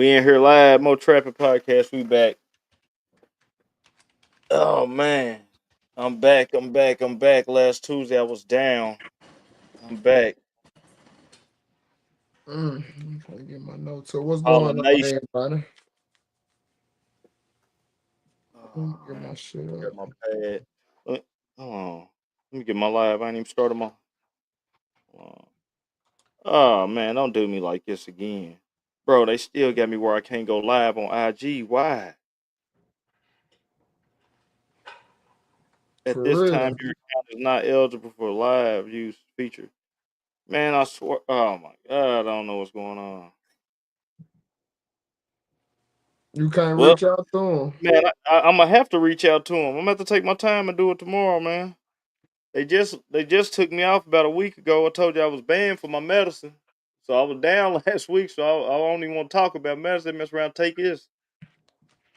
We in here live, Mow Trappin Podcast. We back. Oh man, I'm back. Last Tuesday I was down. I'm back. I'm trying to get my notes. So what's going on, Pollination. everybody? Let me Oh get man, my shit up. got my pad. Oh, let me get my live. I ain't even started my. Oh oh, man, don't do me like this again, bro. They still got me where I can't go live on IG. Why? At For this time, real. your account is not eligible for live use feature. Man, I swear. Oh my god, I don't know what's going on. You can't Well, reach out to them. man, I'm gonna have to reach out to him. I'm gonna have to take my time and do it tomorrow, man. They just took me off about a week ago. I told you I was banned for my medicine, so I was down last week. So I don't even want to talk about medicine. Mess around, take this.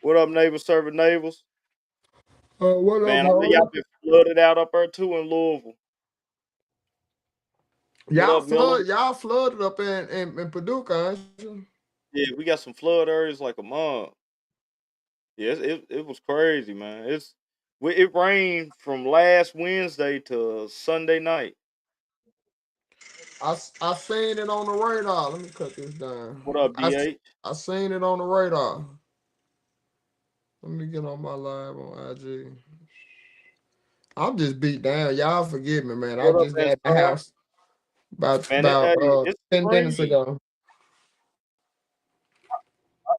What up, neighbors? Serving neighbors, What up, man. I know y'all Howard? been flooded out up there too in Louisville. What up, Miller? Y'all flooded up in Paducah, ain't you? Yeah, we got some flood areas like a month. Yeah, it was crazy, man. It rained from last Wednesday to Sunday night. I seen it on the radar. Let me cut this down. What up, DH? I seen it on the radar. Let me get on my live on IG. I'm just beat down. Y'all forgive me, man. I What up, just got in the SR? house about Man, it's 10 minutes spring. ago.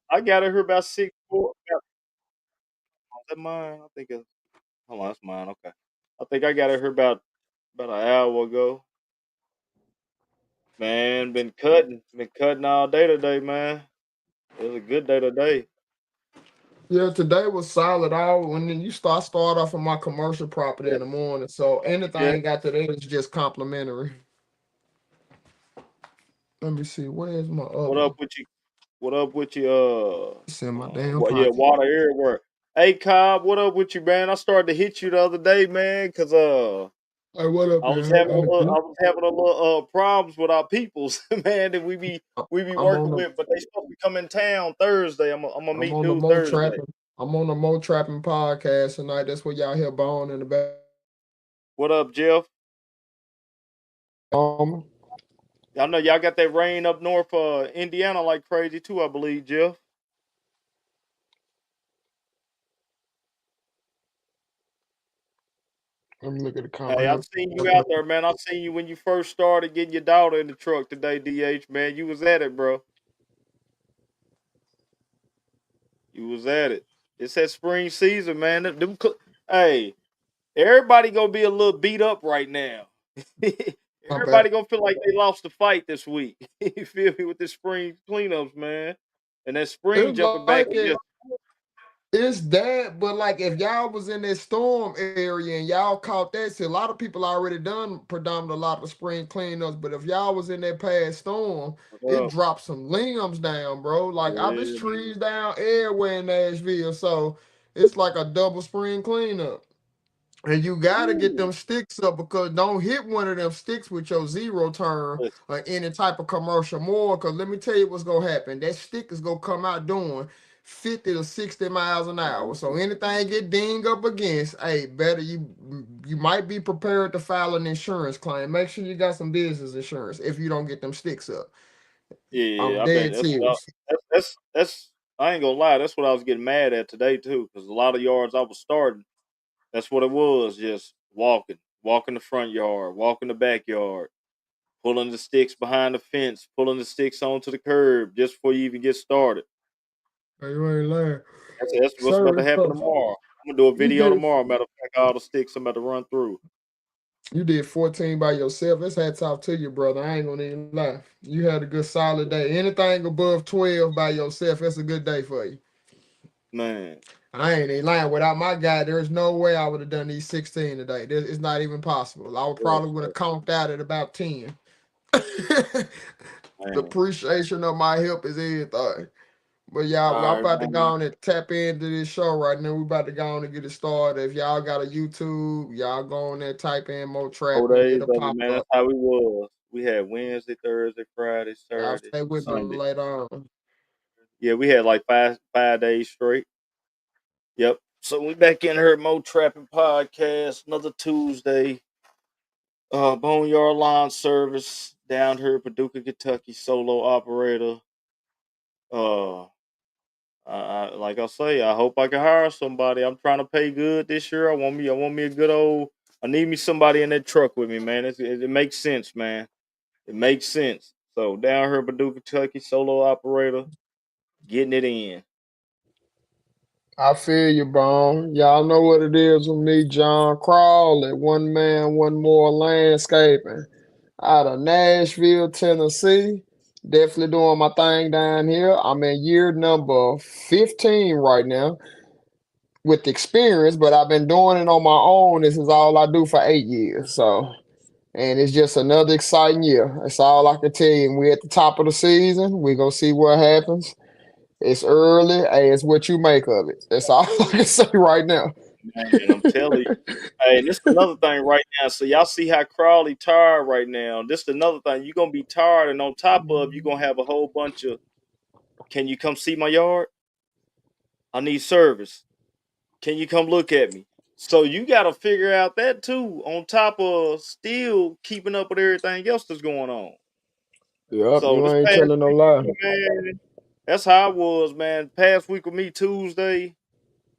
I got it here about 6 4. Is that mine? I think it's hold on, that's mine. Okay. I think I got it here about an hour ago. Man, been cutting all day today, man. It was a good day today. Yeah, today was solid. All when you start off on my commercial property Yeah, in the morning. So yeah. anything got today is just complimentary. Let me see. Where's my What other up one? with you? What up with you? It's in my damn Well, yeah, pocket. water everywhere. Hey, Cobb, what up with you, man? I started to hit you the other day, man, cause Hey, what up, I was man? having a little problems with our peoples, man, that we be I'm working on the with, but they supposed to be coming town Thursday. I'm gonna I'm meet on the dude Mow Thursday. Trappin. I'm on the Mow Trappin Podcast tonight. That's what y'all hear bone in the What up, Jeff? background. I know y'all got that rain up north Indiana like crazy too, I believe, Jeff. Let me look at the Hey, comment I've here. seen you out there, man. I seen you when you first started getting your daughter in the truck today, DH, man. You was at it, bro. You was at it. It's that spring season, man. Hey, everybody gonna be a little beat up right now. My bad. Everybody gonna feel like they lost the fight this week. You feel me with the spring cleanups, man, and that spring It's jumping back like in. it. It's that, but like if y'all was in that storm area and y'all caught that, see a lot of people already done predominant a lot of the spring cleanups. But if y'all was in that past storm, it Uh, dropped some limbs down, bro. Like I was yeah, trees down everywhere in Nashville, so it's like a double spring cleanup. And you gotta get ooh, them sticks up because don't hit one of them sticks with your zero turn listen, or any type of commercial more. Cause let me tell you what's gonna happen. That stick is gonna come out doing 50 to 60 miles an hour. So anything get dinged up against, hey, better you might be prepared to file an insurance claim. Make sure you got some business insurance if you don't get them sticks up. yeah, I'm I bet dead serious. that's I ain't gonna lie. That's what I was getting mad at today too, because a lot of yards I was starting. That's what it was. Just walking the front yard, walking the backyard, pulling the sticks behind the fence, pulling the sticks onto the curb just before you even get started. Hey, you ain't lying. That's what's about to Service happen stuff. tomorrow. I'm gonna do a You video did tomorrow. Matter of fact, all the sticks I'm about to run through. You did 14 by yourself. It's hats off to you, brother. I ain't gonna even lie. You had a good solid day. Anything above 12 by yourself, it's a good day for you. Man, I ain't even lying. Without my guy, there's no way I would have done these 16 today. It's not even possible. I would yeah, probably would have conked out at about 10. The man. appreciation of my help is everything. But y'all, I'm All right, about to go man. on and tap into this show right now. We about to go on and get it started. If y'all got a YouTube, y'all go on there, type in Mow 4 days Trappin, of it'll it, pop man. up. That's how we was. We had Wednesday, Thursday, Friday, Y'all Saturday, stay with me Sunday. later on. Yeah, we had like five days straight. Yep. So we back in here, Mow Trappin Podcast, another Tuesday. Boneyard Lawn Service down here, Paducah, Kentucky, solo operator. Uh, like I say, I hope I can hire somebody. I'm trying to pay good this year. I want me a good old. I need me somebody in that truck with me, man. It makes sense, man. It makes sense. So down here, Paducah, Kentucky, solo operator, getting it in. I feel you, Bone. Y'all know what it is with me, John Crawley, one man, one more landscaping out of Nashville, Tennessee. Definitely doing my thing down here. I'm in year number 15 right now with experience, but I've been doing it on my own. This is all I do for 8 years. So, and it's just another exciting year. That's all I can tell you. And we're at the top of the season. We're going to see what happens. It's early. Hey, it's what you make of it. That's all I can say right now. Man, I'm telling you. Hey, and this is another thing right now. So y'all see how Crawley tired right now. This is another thing. You're gonna be tired, and on top of you're gonna have a whole bunch of can you come see my yard? I need service. Can you come look at me? So you gotta figure out that too, on top of still keeping up with everything else that's going on. Yep, So you this ain't past telling no week, lie. man, that's how I was, man. Past week with me Tuesday.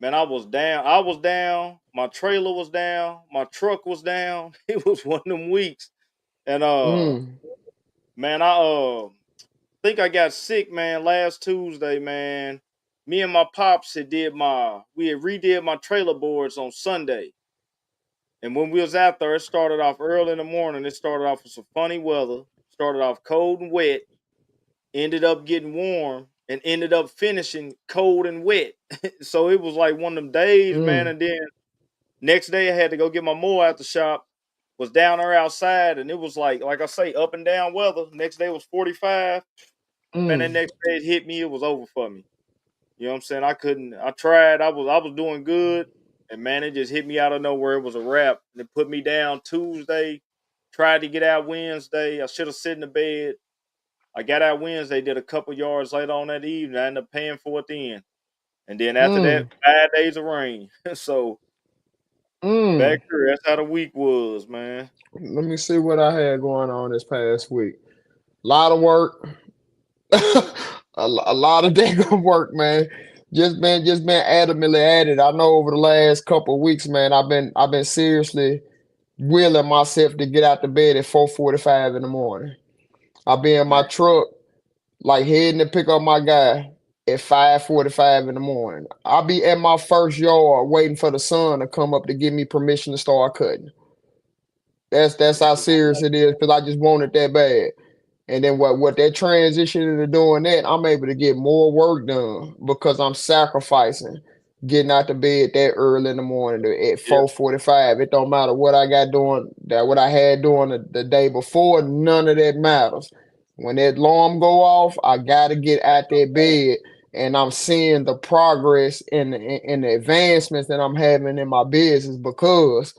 Man, I was down. I was down. My trailer was down. My truck was down. It was one of them weeks. And Mm, man, I think I got sick, man, last Tuesday, man. Me and my pops had redid my trailer boards on Sunday. And when we was out there, it started off early in the morning. It started off with some funny weather. Started off cold and wet. Ended up getting warm and ended up finishing cold and wet. So it was like one of them days, man. mm, And then next day, I had to go get my mower out the shop. Was down there outside, and it was like I say, up and down weather. Next day was 45. Man, that mm, next day it hit me. It was over for me. You know what I'm saying? I couldn't. I tried. I was doing good, and man, it just hit me out of nowhere. It was a wrap, and it put me down Tuesday. Tried to get out Wednesday. I should have sit in the bed. I got out Wednesday. Did a couple yards later on that evening. I ended up paying for it then. And then after that, mm, 5 days of rain. So back mm. here, that's how the week was, man. Let me see what I had going on this past week. A lot of work. A lot of daggone work, man. Just been adamantly at it. I know over the last couple of weeks, man, I've been seriously willing myself to get out the bed at 4:45 in the morning. I'll be in my Man, truck, like heading to pick up my guy at 5:45 in the morning. I'll be at my first yard waiting for the sun to come up to give me permission to start cutting. That's how serious it is because I just want it that bad. And then what that transition into doing that, I'm able to get more work done because I'm sacrificing getting out the bed that early in the morning at yeah, 4:45. It don't matter what I got doing, that what I had doing the day before, none of that matters. When that alarm go off, I gotta get out that bed and I'm seeing the progress and the advancements that I'm having in my business because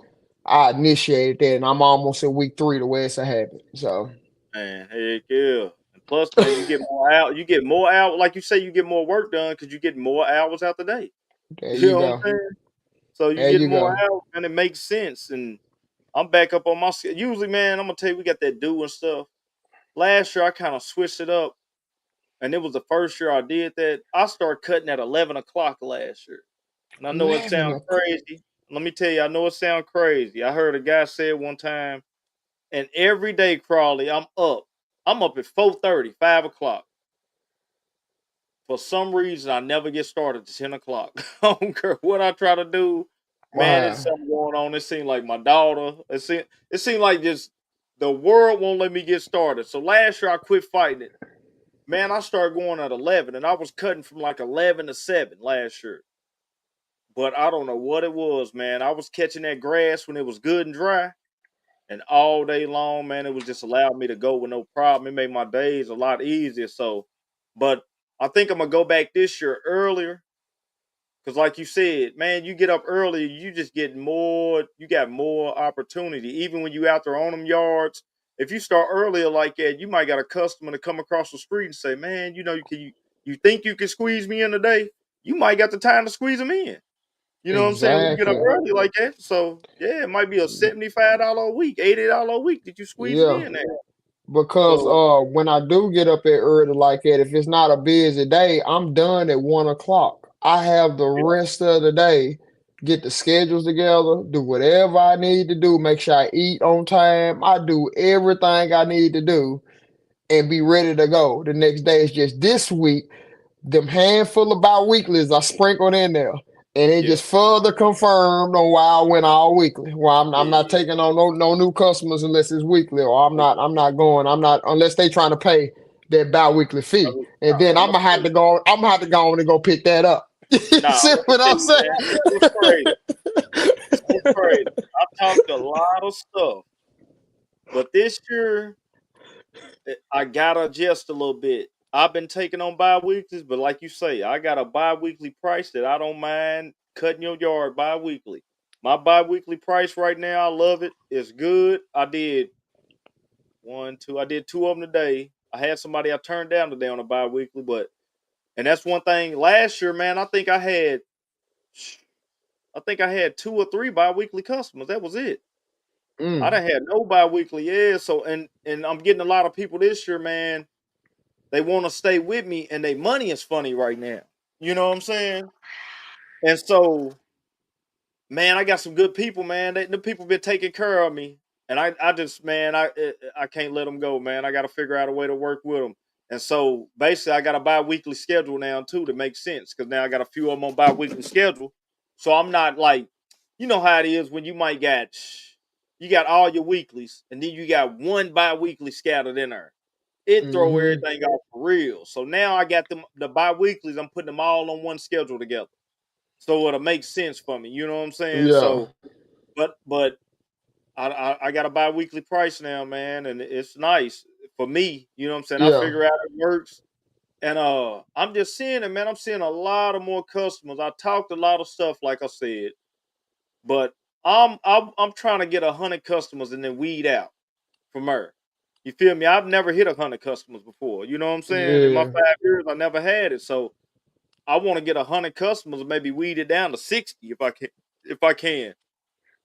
I initiated that and I'm almost at week 3 the way it's a habit. So man, heck yeah. And plus, man, you get more out. You get more out, like you say, you get more work done because you get more hours out the day. there You you know what I'm go. saying? So you There get you more go. out, and it makes sense. And I'm back up on my. Usually, man, I'm gonna tell you, we got that do and stuff. Last year, I kind of switched it up, and it was the first year I did that. I started cutting at 11 o'clock last year, and I know it 11 sounds o'clock. crazy. Let me tell you, I know it sounds crazy. I heard a guy say it one time. And every day, Crawley, I'm up. I'm up at 4:30, 5 o'clock. For some reason, I never get started to 10 o'clock. I don't care what I try to do. Man, it's Wow. something going on. It seemed like my daughter. It seemed like just the world won't let me get started. So last year, I quit fighting it. Man, I started going at 11, and I was cutting from like 11 to 7 last year. But I don't know what it was, man. I was catching that grass when it was good and dry. And all day long, man, it was just allowed me to go with no problem. It made my days a lot easier. So, but I think I'm gonna go back this year earlier because, like you said, man, you get up early, you just get more. You got more opportunity. Even when you out there on them yards, if you start earlier like that, you might got a customer to come across the street and say, "Man, you know, You think you can squeeze me in today? You might got the time to squeeze them in. You know what I'm saying? When you get up Exactly. early like that. So yeah, it might be a $75 a week, $80 a week that you squeeze it Yeah. in there. Because So when I do get up at early like that, if it's not a busy day, I'm done at 1 o'clock. I have the yeah, rest of the day, get the schedules together, do whatever I need to do, make sure I eat on time. I do everything I need to do and be ready to go. The next day is just this week. Them handful of bi-weeklies I sprinkled in there. And it yeah, just further confirmed on why I went all weekly. Well, I'm not yeah, taking on no new customers unless it's weekly, or I'm not unless they trying to pay that bi-weekly fee. And then I'm gonna tell you. I'm gonna have to go on and go pick that up. You Nah, see let me what tell I'm you, man. This was crazy. This was crazy. I talked a lot of stuff, but this year I gotta adjust a little bit. I've been taking on bi-weeklies, but like you say, I got a bi-weekly price that I don't mind cutting your yard bi-weekly. My bi-weekly price right now, I love it. It's good. I did one, two. I did two of them today. I had somebody I turned down today on a bi-weekly, but and that's one thing. Last year, man, I think I had two or three bi-weekly customers. That was it. I Mm, done had no bi-weekly, yeah. So and I'm getting a lot of people this year, man. They want to stay with me, and their money is funny right now. You know what I'm saying? And so, man, I got some good people, man. The people been taking care of me, and I just, man, I can't let them go, man. I got to figure out a way to work with them. And so, basically, I got a bi-weekly schedule now too to make sense because now I got a few of them on bi-weekly schedule. So I'm not like, you know how it is when you got all your weeklies, and then you got one bi-weekly scattered in there. It throw mm-hmm. everything off for real. So now I got them the bi-weeklies. I'm putting them all on one schedule together, so it'll make sense for me. You know what I'm saying? Yeah, So, but I got a bi-weekly price now, man, and it's nice for me. You know what I'm saying? I yeah, figure out it works, and I'm just seeing it, man. I'm seeing a lot of more customers. I talked a lot of stuff, like I said, but I'm trying to get 100 customers and then weed out from her. You feel me? I've never hit 100 customers before. You know what I'm saying? In my yeah, 5 years, I never had it. So I want to get 100 customers, maybe weed it down to 60 if I can. If I can.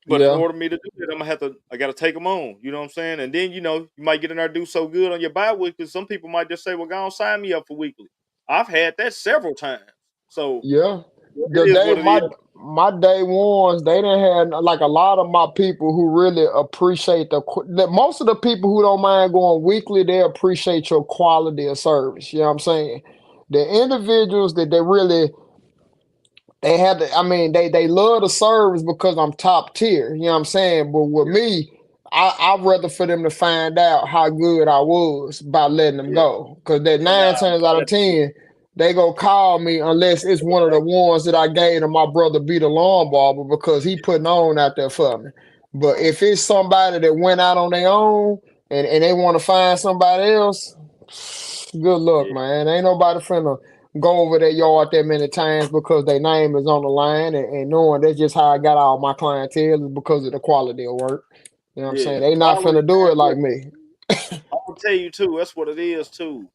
But in yeah, order for me to do that, I gotta take them on. You know what I'm saying? And then you might get in there and do so good on your bi-weekly. Some people might just say, "Well, go on, sign me up for weekly." I've had that several times. So yeah. it The is day what it is. my day ones, they didn't have like a lot of my people who really appreciate most of the people who don't mind going weekly, they appreciate your quality of service. You know what I'm saying? The individuals that they really they have to, I mean, they love the service because I'm top tier. You know what I'm saying? But with Yeah, me, I'd rather for them to find out how good I was by letting them yeah, go. Because that yeah. Nah, 9 times out of that's it. 10, they go call me unless it's one of the ones that I gave to my brother be the lawn barber because he putting on out there for me. But if it's somebody that went out on their own and they want to find somebody else, good luck, Yeah, man. Ain't nobody finna go over their yard that many times because their name is on the line and knowing that's just how I got all my clientele is because of the quality of work. You know what I'm yeah. saying? They not Quality, finna do man. it like Look, me. I'm gonna tell you too. That's what it is too.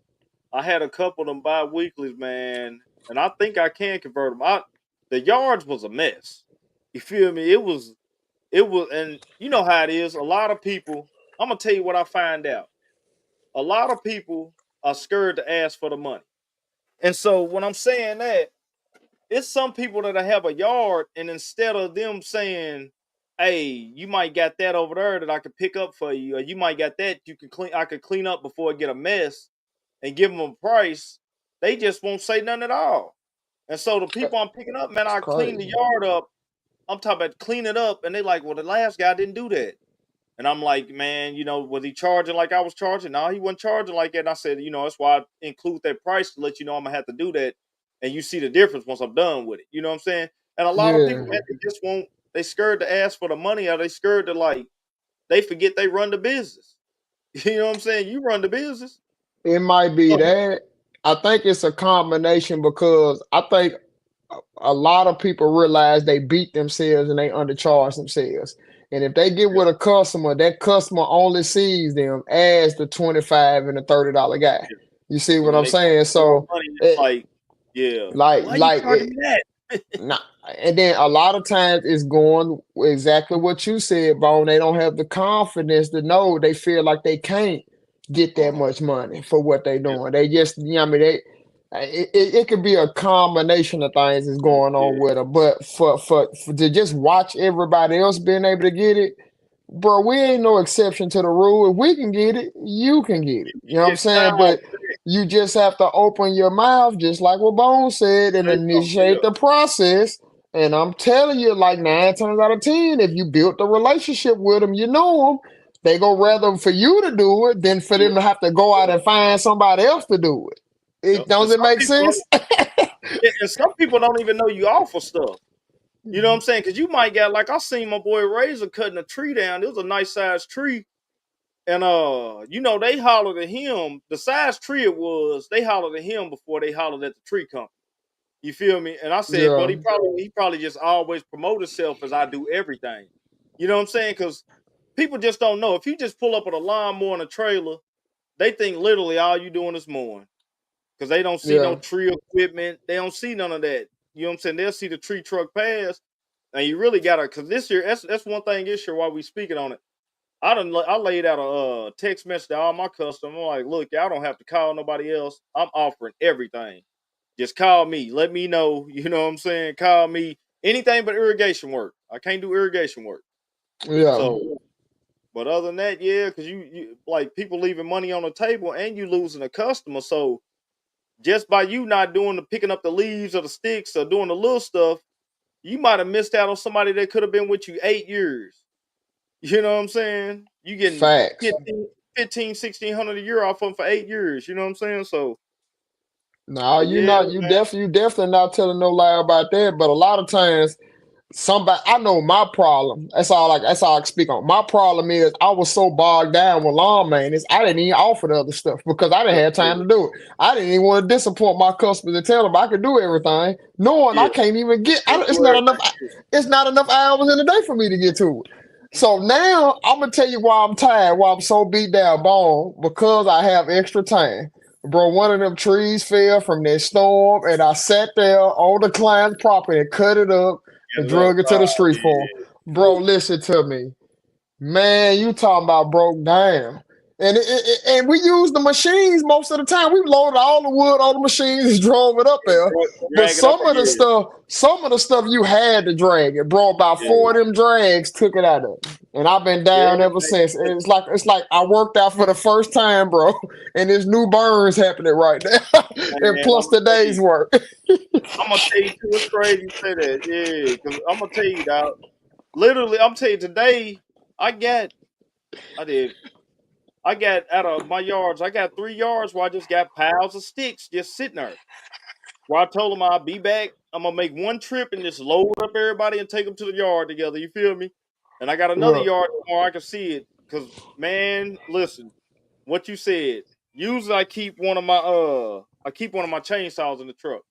I had a couple of them bi-weeklies, man, and I think I can convert them. The yards was a mess. You feel me? It was, and you know how it is. A lot of people. I'm gonna tell you what I find out. A lot of people are scared to ask for the money, and so when I'm saying that, it's some people that have a yard, and instead of them saying, "Hey, you might got that over there that I could pick up for you, or you might got that you can clean, I could clean up before it get a mess," and give them a price, they just won't say nothing at all. And so the people I'm picking up, man, It's I clean the crazy. yard up. I'm talking about clean it up, and they like, well, the last guy didn't do that. And I'm like, man, was he charging like I was charging? No, he wasn't charging like that. And I said, that's why I include that price to let you know I'm gonna have to do that, and you see the difference once I'm done with it. You know what I'm saying? And a lot of people, Yeah. man, they just won't. They scared to ask for the money, or they scared to they forget they run the business. You know what I'm saying? You run the business. It might be So, that. I think it's a combination because I think a lot of people realize they beat themselves and they undercharge themselves. And if they get yeah, with a customer, that customer only sees them as the 25 and the $30 guy. yeah. You see So what when I'm they come saying? for more So money, Eh, like, yeah. like Why you like charging it, me that? nah, and then a lot of times it's going exactly what you said, Bone. They don't have the confidence to know. They feel like they can't get that Uh-huh. much money for what they Yeah, doing. They just, you know, what I mean, it could be a combination of things that's going yeah, on with them. But for to just watch everybody else being able to get it, bro, we ain't no exception to the rule. If we can get it, you can get it. You know what I'm yeah. Now, saying? But you just have to open your mouth, just like what Bone said, and say something. initiate the process. And I'm telling you, like 9 times out of 10, if you built the relationship with them, you know them, they go rather for you to do it than for Yeah, them to have to go out and find somebody else to do it. yeah. It doesn't make sense. And some people don't even know you offer stuff. You know what I'm saying? Because you might get like I seen my boy Razor cutting a tree down. It was a nice sized tree. And you know, they hollered at him. The size tree it was, they hollered at him before they hollered at the tree company. You feel me? And I said, but Yeah, he probably just always promote himself as I do everything. You know what I'm saying? Because people just don't know. If you just pull up with a lawnmower and a trailer, they think literally all you doing is mowing. Because they don't see no yeah, tree equipment. They don't see none of that. You know what I'm saying? They'll see the tree truck pass. And you really gotta, because this year, that's one thing this year while we speaking on it. I laid out a text message to all my customers. I'm like, look, y'all don't have to call nobody else. I'm offering everything. Just call me. Let me know. You know what I'm saying? Call me. Anything but irrigation work. I can't do irrigation work. yeah. So, but other than that, yeah, because you like people leaving money on the table and you losing a customer. So just by you not doing the picking up the leaves or the sticks or doing the little stuff, you might have missed out on somebody that could have been with you 8 years. You know what I'm saying? You getting Facts. 1,600 a year off them for 8 years. You know what I'm saying? So, No, but you yeah, not. You definitely not telling no lie about that. But a lot of times, somebody I know my problem. That's all I can speak on. My problem is I was so bogged down with lawn maintenance, I didn't even offer the other stuff because I didn't yeah, have time to do it. I didn't even want to disappoint my customers and tell them I could do everything, knowing I yeah, can't even get. yeah, It's do not enough. everything. It's not enough hours in the day for me to get to it. So now I'm gonna tell you why I'm tired, why I'm so beat down, bone, because I have extra time. Bro, one of them trees fell from that storm, and I sat there on the client's property and cut it up and Get it up. drug it to the street for him. Yeah. Bro, Ooh, listen to me. Man, you talking about broke down. And we use the machines most of the time. We loaded all the wood on the machines and drove it up there. But drag it up again. some of the stuff you had to drag it, bro. About Yeah, 4 of them drags took it out of it. And I've been yeah, down ever since. And it's like I worked out for the first time, bro. And there's new burns happening right now. And man. plus the day's work. I'm gonna tell you too. It's crazy you say that. Yeah, because I'm gonna tell you, dog. Literally, I'm telling you today. I got, I did. I got out of my yards. I got 3 yards where I just got piles of sticks just sitting there. Where I told them I'll be back. I'm gonna make one trip and just load up everybody and take them to the yard together. You feel me? And I got another Look. yard tomorrow. I can see it. Cause man, listen, what you said. Usually I keep one of my chainsaws in the truck.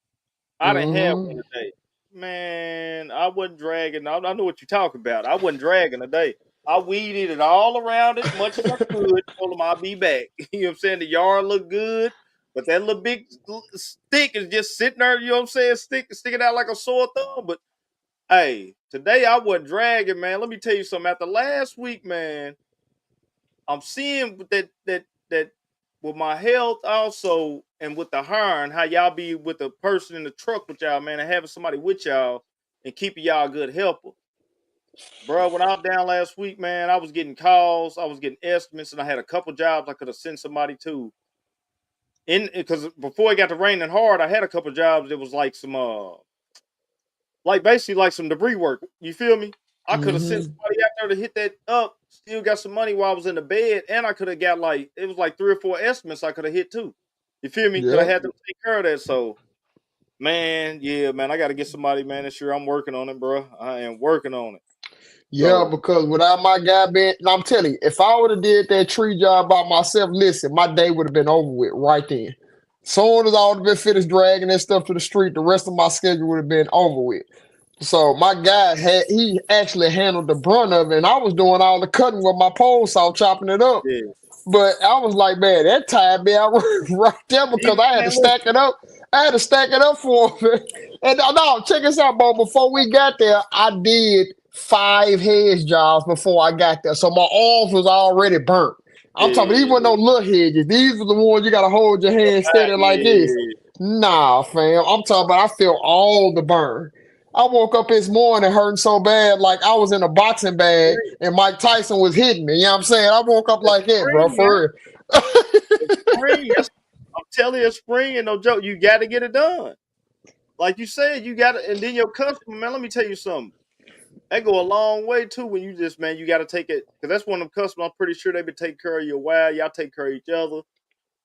I didn't have one Mm-hmm. today. Man, I wasn't dragging. I know what you're talking about. I wasn't dragging today. I weeded it all around it much as I could. Told them I'll be back. You know what I'm saying? The yard looked good, but that little big stick is just sitting there. You know what I'm saying? Sticking out like a sore thumb. But hey, today I wasn't dragging, man. Let me tell you something. After last week, man, I'm seeing that with my health also and with the hiring, how y'all be with the person in the truck with y'all, man, and having somebody with y'all and keeping y'all a good helper. Bro, when I was down last week, man, I was getting calls, I was getting estimates, and I had a couple jobs I could have sent somebody to. In because before it got to raining hard, I had a couple jobs that was like some like basically like some debris work. You feel me? I could have sent Mm-hmm. somebody out there to hit that up, still got some money while I was in the bed, and I could have got like it was like 3 or 4 estimates I could have hit too. You feel me? Could have Yep. had them take care of that. So man, yeah, man, I gotta get somebody, man. This year I'm working on it, bro. I am working on it. Yeah, So because without my guy being, and I'm telling you, if I would have did that tree job by myself, listen, my day would have been over with right then. Soon as I would have been finished dragging that stuff to the street, the rest of my schedule would have been over with. So my guy he actually handled the brunt of it, and I was doing all the cutting with my pole saw, chopping it up. Yeah. But I was like, man, that tired me out right there because Even, I had to man, listen, stack it up. I had to stack it up for him. And no, check this out, Bo. Before we got there, I did 5 hedge jobs before I got there. So my arms was already burnt. I'm talking, these weren't yeah, no little hedges. These were the ones you gotta hold your hand steady like this. yeah, Nah, fam. I'm talking about I feel all the burn. I woke up this morning hurting so bad, like I was in a boxing bag and Mike Tyson was hitting me. You know what I'm saying? I woke up it's like that, bro, spring, man. for real. It's spring. I'm telling you, it's spring and no joke. You got to get it done. Like you said, you got to, and then your customer, man. Let me tell you something. That go a long way too. When you just, man, you got to take it because that's one of them customers. I'm pretty sure they been taking care of you a while. Y'all take care of each other.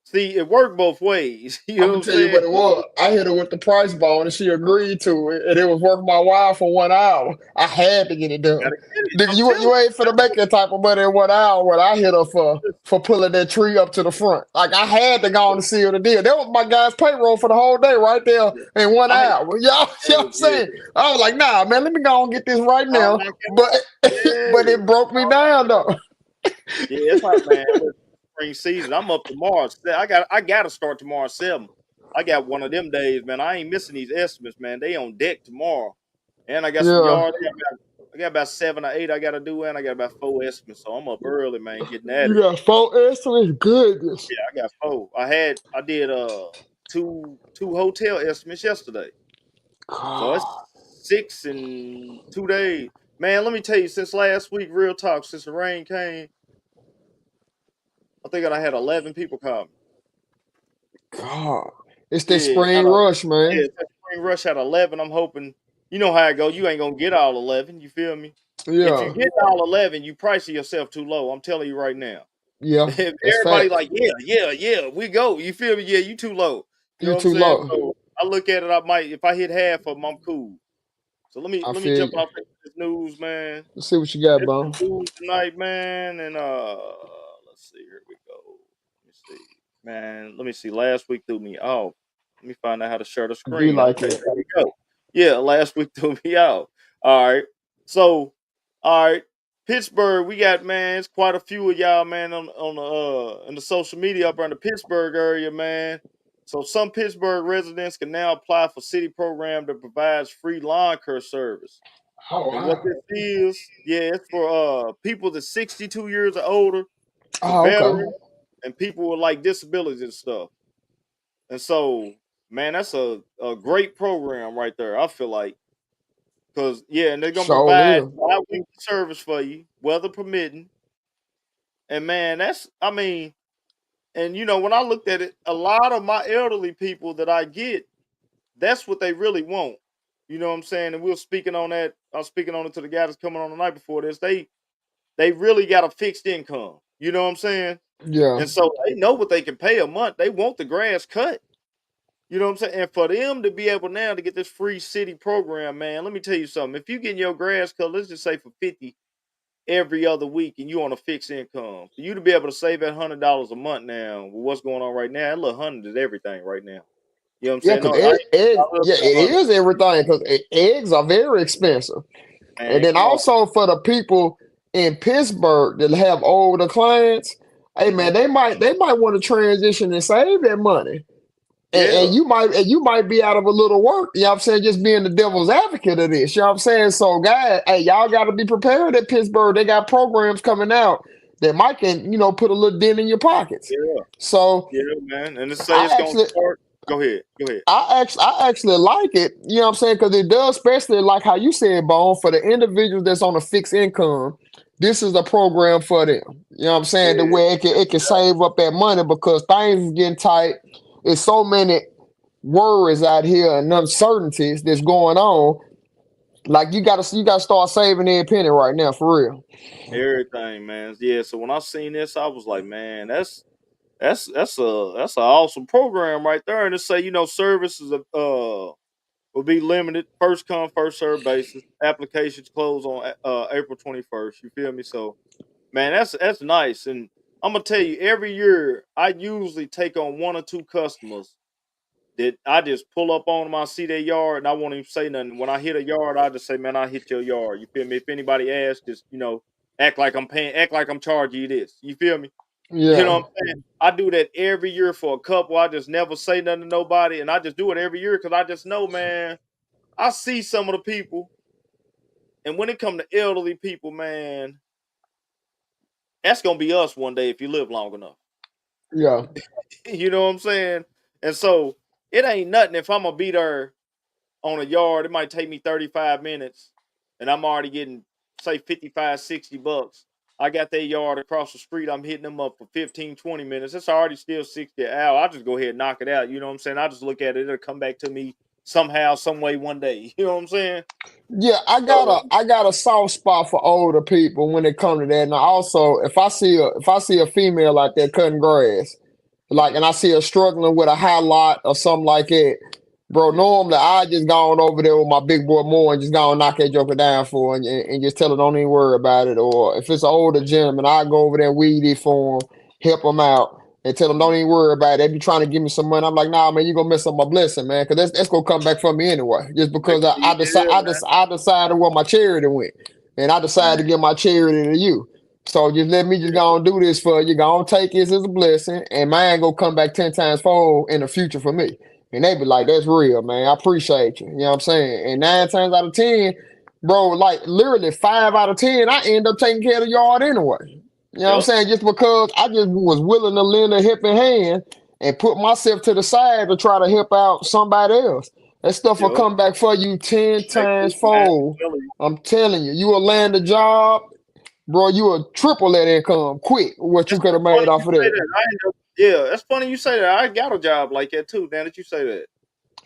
See, it worked both ways. You I'm know what gonna I'm tell you saying? what it was. I hit her with the price ball and she agreed to it, and it was worth my while for 1 hour. I had to get it done. Gotta get it. Nigga, I'm you telling you ain't finna make that type of money in 1 hour. What I hit her you. for pulling that tree up to the front. Like I had to go on and seal the deal. That was my guy's payroll for the whole day right there in one I, hour. Y'all, you know what I'm yeah, saying? I was like, nah, man, let me go and get this right I'll now. knock it But off. Yeah, but it broke me I'll knock down it though. off. Yeah, it's hot, man. Listen, spring season. I'm up tomorrow. I got to start tomorrow at 7. I got one of them days, man. I ain't missing these estimates, man. They on deck tomorrow, and I got some Yeah. yards. I got about 7 or 8 I got to do, and I got about 4 estimates. So I'm up early, man, getting at You it. got 4 estimates? Goodness. Yeah, I got 4. I did two hotel estimates yesterday. So it's God. 6 in 2 days. Man, let me tell you, since last week, real talk, since the rain came, I think I had 11 people call me. God. It's that Yeah, spring rush, man. that spring rush at 11. I'm hoping, you know how it go. You ain't gonna get all 11. You feel me? If you Yeah. get all 11, you pricing yourself too low. I'm telling you right now. Yeah. If That's everybody facts. like, yeah, we go. You feel me? Yeah, you too low. You know You what I'm too saying? low. So I look at it. I might, if I hit half of them, I'm cool. So let me I let me feel jump you. off this news, man. Let's see what you got, It's Bone. the news tonight, man. And let's see. Here we go. Let me see, man. Let me see. Last week threw me off. Let me find out how to share the I be screen. like Okay, it. there we go. Yeah, last week threw me off. All right. So, all right. Pittsburgh, we got, man. It's quite a few of y'all, man, on the in the social media up in the Pittsburgh area, man. So some Pittsburgh residents can now apply for city program that provides free lawn care service. Oh And what wow. this is, yeah, it's for people that's 62 years or older, for Oh, okay. veterans, and people with like disabilities and stuff. And so, man, that's a great program right there. I feel like because yeah, and they're gonna So provide live. bi-weekly service for you, weather permitting. And man, that's I mean, and when I looked at it, a lot of my elderly people that I get, that's what they really want. You know what I'm saying? And we were speaking on that. I was speaking on it to the guy that's coming on the night before this. They really got a fixed income. You know what I'm saying? Yeah. And so they know what they can pay a month. They want the grass cut. You know what I'm saying? And for them to be able now to get this free city program, man, let me tell you something. If you getting your grass cut, let's just say for 50 every other week and you on a fixed income, for you to be able to save that $100 a month now with what's going on right now, that little hundred is everything right now. You know what I'm Yeah, saying? because No, I ain't yeah, it $100. is everything because eggs are very expensive. And Man, then come on. also for the people in Pittsburgh that have older clients, hey Hmm. man, they might want to transition and save that money. And Yeah. you might be out of a little work, you know what I'm saying, just being the devil's advocate of this. You know what I'm saying? So guys, hey, y'all gotta be prepared at Pittsburgh. They got programs coming out that might can, put a little dent in your pockets. Yeah. So Yeah, man. And it say it's I gonna actually start. Go ahead. Go ahead. I actually like it, you know what I'm saying? Because it does, especially like how you said, Bone, for the individuals that's on a fixed income, this is a program for them. You know what I'm saying? The Yeah. way it can save up that money because things is getting tight. It's so many worries out here and uncertainties that's going on. Like you gotta start saving every penny right now for real. Everything, man. Yeah. So when I seen this, I was like, man, that's a awesome program right there. And it say, services will be limited, first come, first serve basis. Applications close on April 21st. You feel me? So, man, that's nice. And I'm gonna tell you, every year I usually take on one or two customers that I just pull up on them, I see their yard, and I won't even say nothing. When I hit a yard, I just say, man, I hit your yard. You feel me? If anybody asks, just, act like I'm charging you this. You feel me? You know Yeah. what I'm saying? I do that every year for a couple. I just never say nothing to nobody, and I just do it every year because I just know, man, I see some of the people, and when it come to elderly people, man, that's gonna be us one day if you live long enough. Yeah. You know what I'm saying? And so it ain't nothing if I'm gonna be there on a yard. It might take me 35 minutes, and I'm already getting say 55, $60. I got that yard across the street. I'm hitting them up for 15, 20 minutes. It's already still 60 an hour. I'll just go ahead and knock it out. You know what I'm saying? I just look at it. It'll come back to me somehow, some way, one day. You know what I'm saying? Yeah, So, I got a soft spot for older people when it comes to that. And I also, if I see a female out there cutting grass, like, and I see her struggling with a high lot or something like that, bro, yeah, normally I just gone over there with my big boy mower and just gonna knock that joker down for her and just tell her don't even worry about it. Or if it's an older gentleman, I go over there and weed it for him, help him out, and tell them don't even worry about it. They be trying to give me some money. I'm like, nah, man, you gonna mess up my blessing, man, because that's gonna come back for me anyway. Just because yeah, man. I decided where my charity went, and I decided to give my charity to you. So just let me just go and do this for you. Go and take this as a blessing, and mine go come back 10 times fold in the future for me. And they be like, that's real, man. I appreciate you. You know what I'm saying? And 9 times out of 10, bro, like literally 5 out of 10, I end up taking care of the yard anyway. You know what I'm Yep, saying? Just because I just was willing to lend a helping hand and put myself to the side to try to help out somebody else. That stuff will yep. come back for you 10 Hey, times man, fold. I'm telling you, you will land a job, bro, you will triple that income quick what you it's could have funny made you off of say that. that. Yeah, that's funny you say that. I got a job like that too. Now that you say that.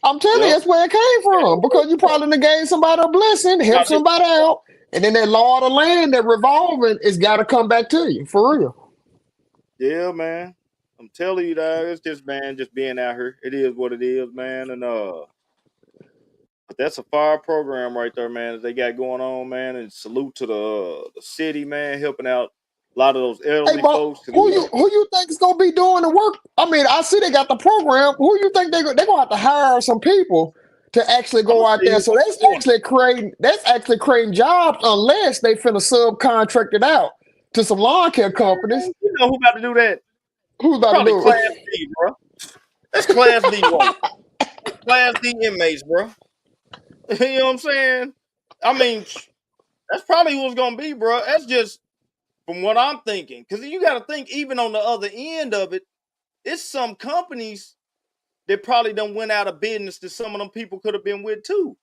I'm telling you, Yep. that's where it came from. Because you probably done gave somebody a blessing, help somebody out, and then that law of the land, that revolving, it's got to come back to you for real. Yeah, man. I'm telling you that it's just man, just being out here. It is what it is, man. And but that's a fire program right there, man. That they got going on, man. And salute to the city, man, helping out a lot of those Hey, elderly bro, folks. who you think is gonna be doing the work? I mean, I see they got the program. Who you think they gonna have to hire some people to actually I'm go gonna out tell you there? who So gonna be doing it. that's actually creating jobs unless they finna subcontract it out to some lawn care companies. Man, you know who about to do that? Who's about to Probably do Class it? D, bro. That's Class D work. Class D inmates, bro. You know what I'm saying? I mean, that's probably who it's gonna be, bro. That's just from what I'm thinking. Because you got to think, even on the other end of it, it's some companies that probably done went out of business that some of them people could have been with too.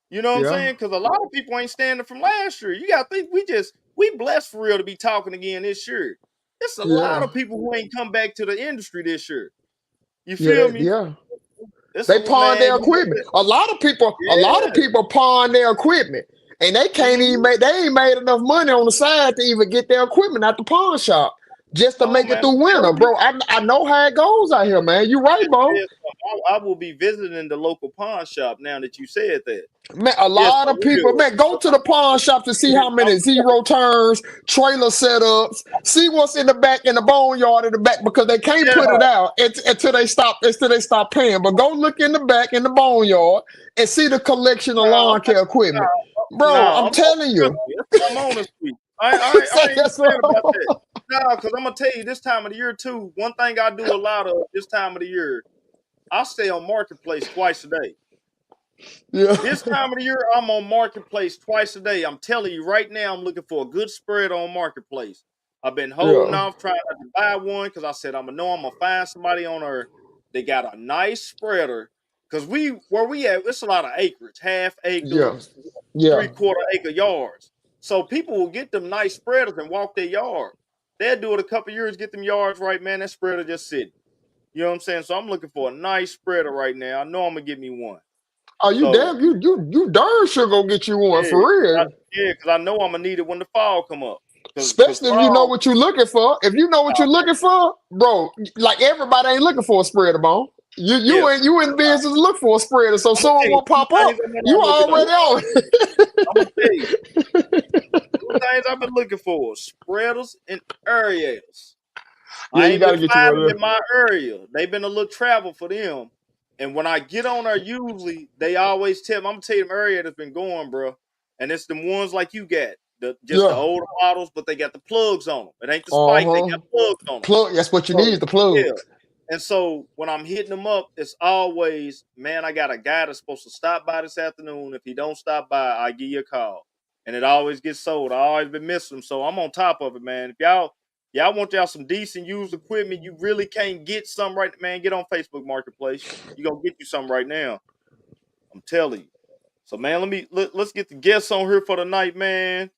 You know what I'm Yeah, saying? Because a lot of people ain't standing from last year. You got to think we blessed for real to be talking again this year. It's a lot yeah, of people who ain't come back to the industry this year. You yeah, feel me? yeah. It's They a pawn man. their equipment. A lot of Yeah. people pawn their equipment, and they can't even Mm-hmm. make. They ain't made enough money on the side to even get their equipment at the pawn shop just to Oh make it man, through I'm winter, telling you. bro. I know how it goes out here, man. You right, Just bro. said something. I will be visiting the local pawn shop now that you said that. Man, a Yes, lot for of people, real. man, go to the pawn shop to see how many zero turns, trailer setups, see what's in the back in the boneyard in the back because they can't Yeah, put it out until they stop paying. But go look in the back in the boneyard and see the collection of no, lawn care equipment. Bro, no, I'm telling trust you. me, that's what I'm on this week. I ain't even That's playing about that. what- No, because I'm gonna tell you this time of the year too. One thing I do a lot of this time of the year, I stay on marketplace twice a day. yeah. This time of the year, I'm on marketplace twice a day. I'm telling you right now, I'm looking for a good spread on marketplace. I've been holding Yeah. off trying not to buy one because I said I'm gonna find somebody on there. They got a nice spreader because where we at, it's a lot of acreage, half acre, Yeah. Yeah. 3/4 acre yards. So people will get them nice spreaders and walk their yard. They'll do it a couple years, get them yards right, man. That spreader just sitting. You know what I'm saying? So I'm looking for a nice spreader right now. I know I'm gonna get me one. Oh, you So damn, you darn sure go get you one yeah, for real. because I know I'm gonna need it when the fall come up. Cause Especially if you know fall, what you're looking for. If you know what you're looking for, bro, like everybody ain't looking for a spreader, bone. yeah. You in business to look for a spreader. So I'm gonna someone tell you will two pop up, things I've been you out looking already for. on. I'm gonna tell you two things I've been looking for: spreaders and aerials. Yeah, I you ain't been gotta get you one finding of them in my area. They've been a little travel for them. And when I get on there, usually they always tell me, I'm gonna tell you them area that's been going, bro. And it's the ones like you got, just the Yeah. older models, but they got the plugs on them. It ain't the spike, they Uh-huh. got plugs on them. Plug. That's what you So need, the yeah. plugs. And so when I'm hitting them up, it's always, man, I got a guy that's supposed to stop by this afternoon. If he don't stop by, I give you a call. And it always gets sold. I always been missing them. So I'm on top of it, man. If y'all want y'all some decent used equipment, you really can't get some right, man. Get on Facebook Marketplace. You gonna get you some right now. I'm telling you. So man, let's get the guests on here for the night, man.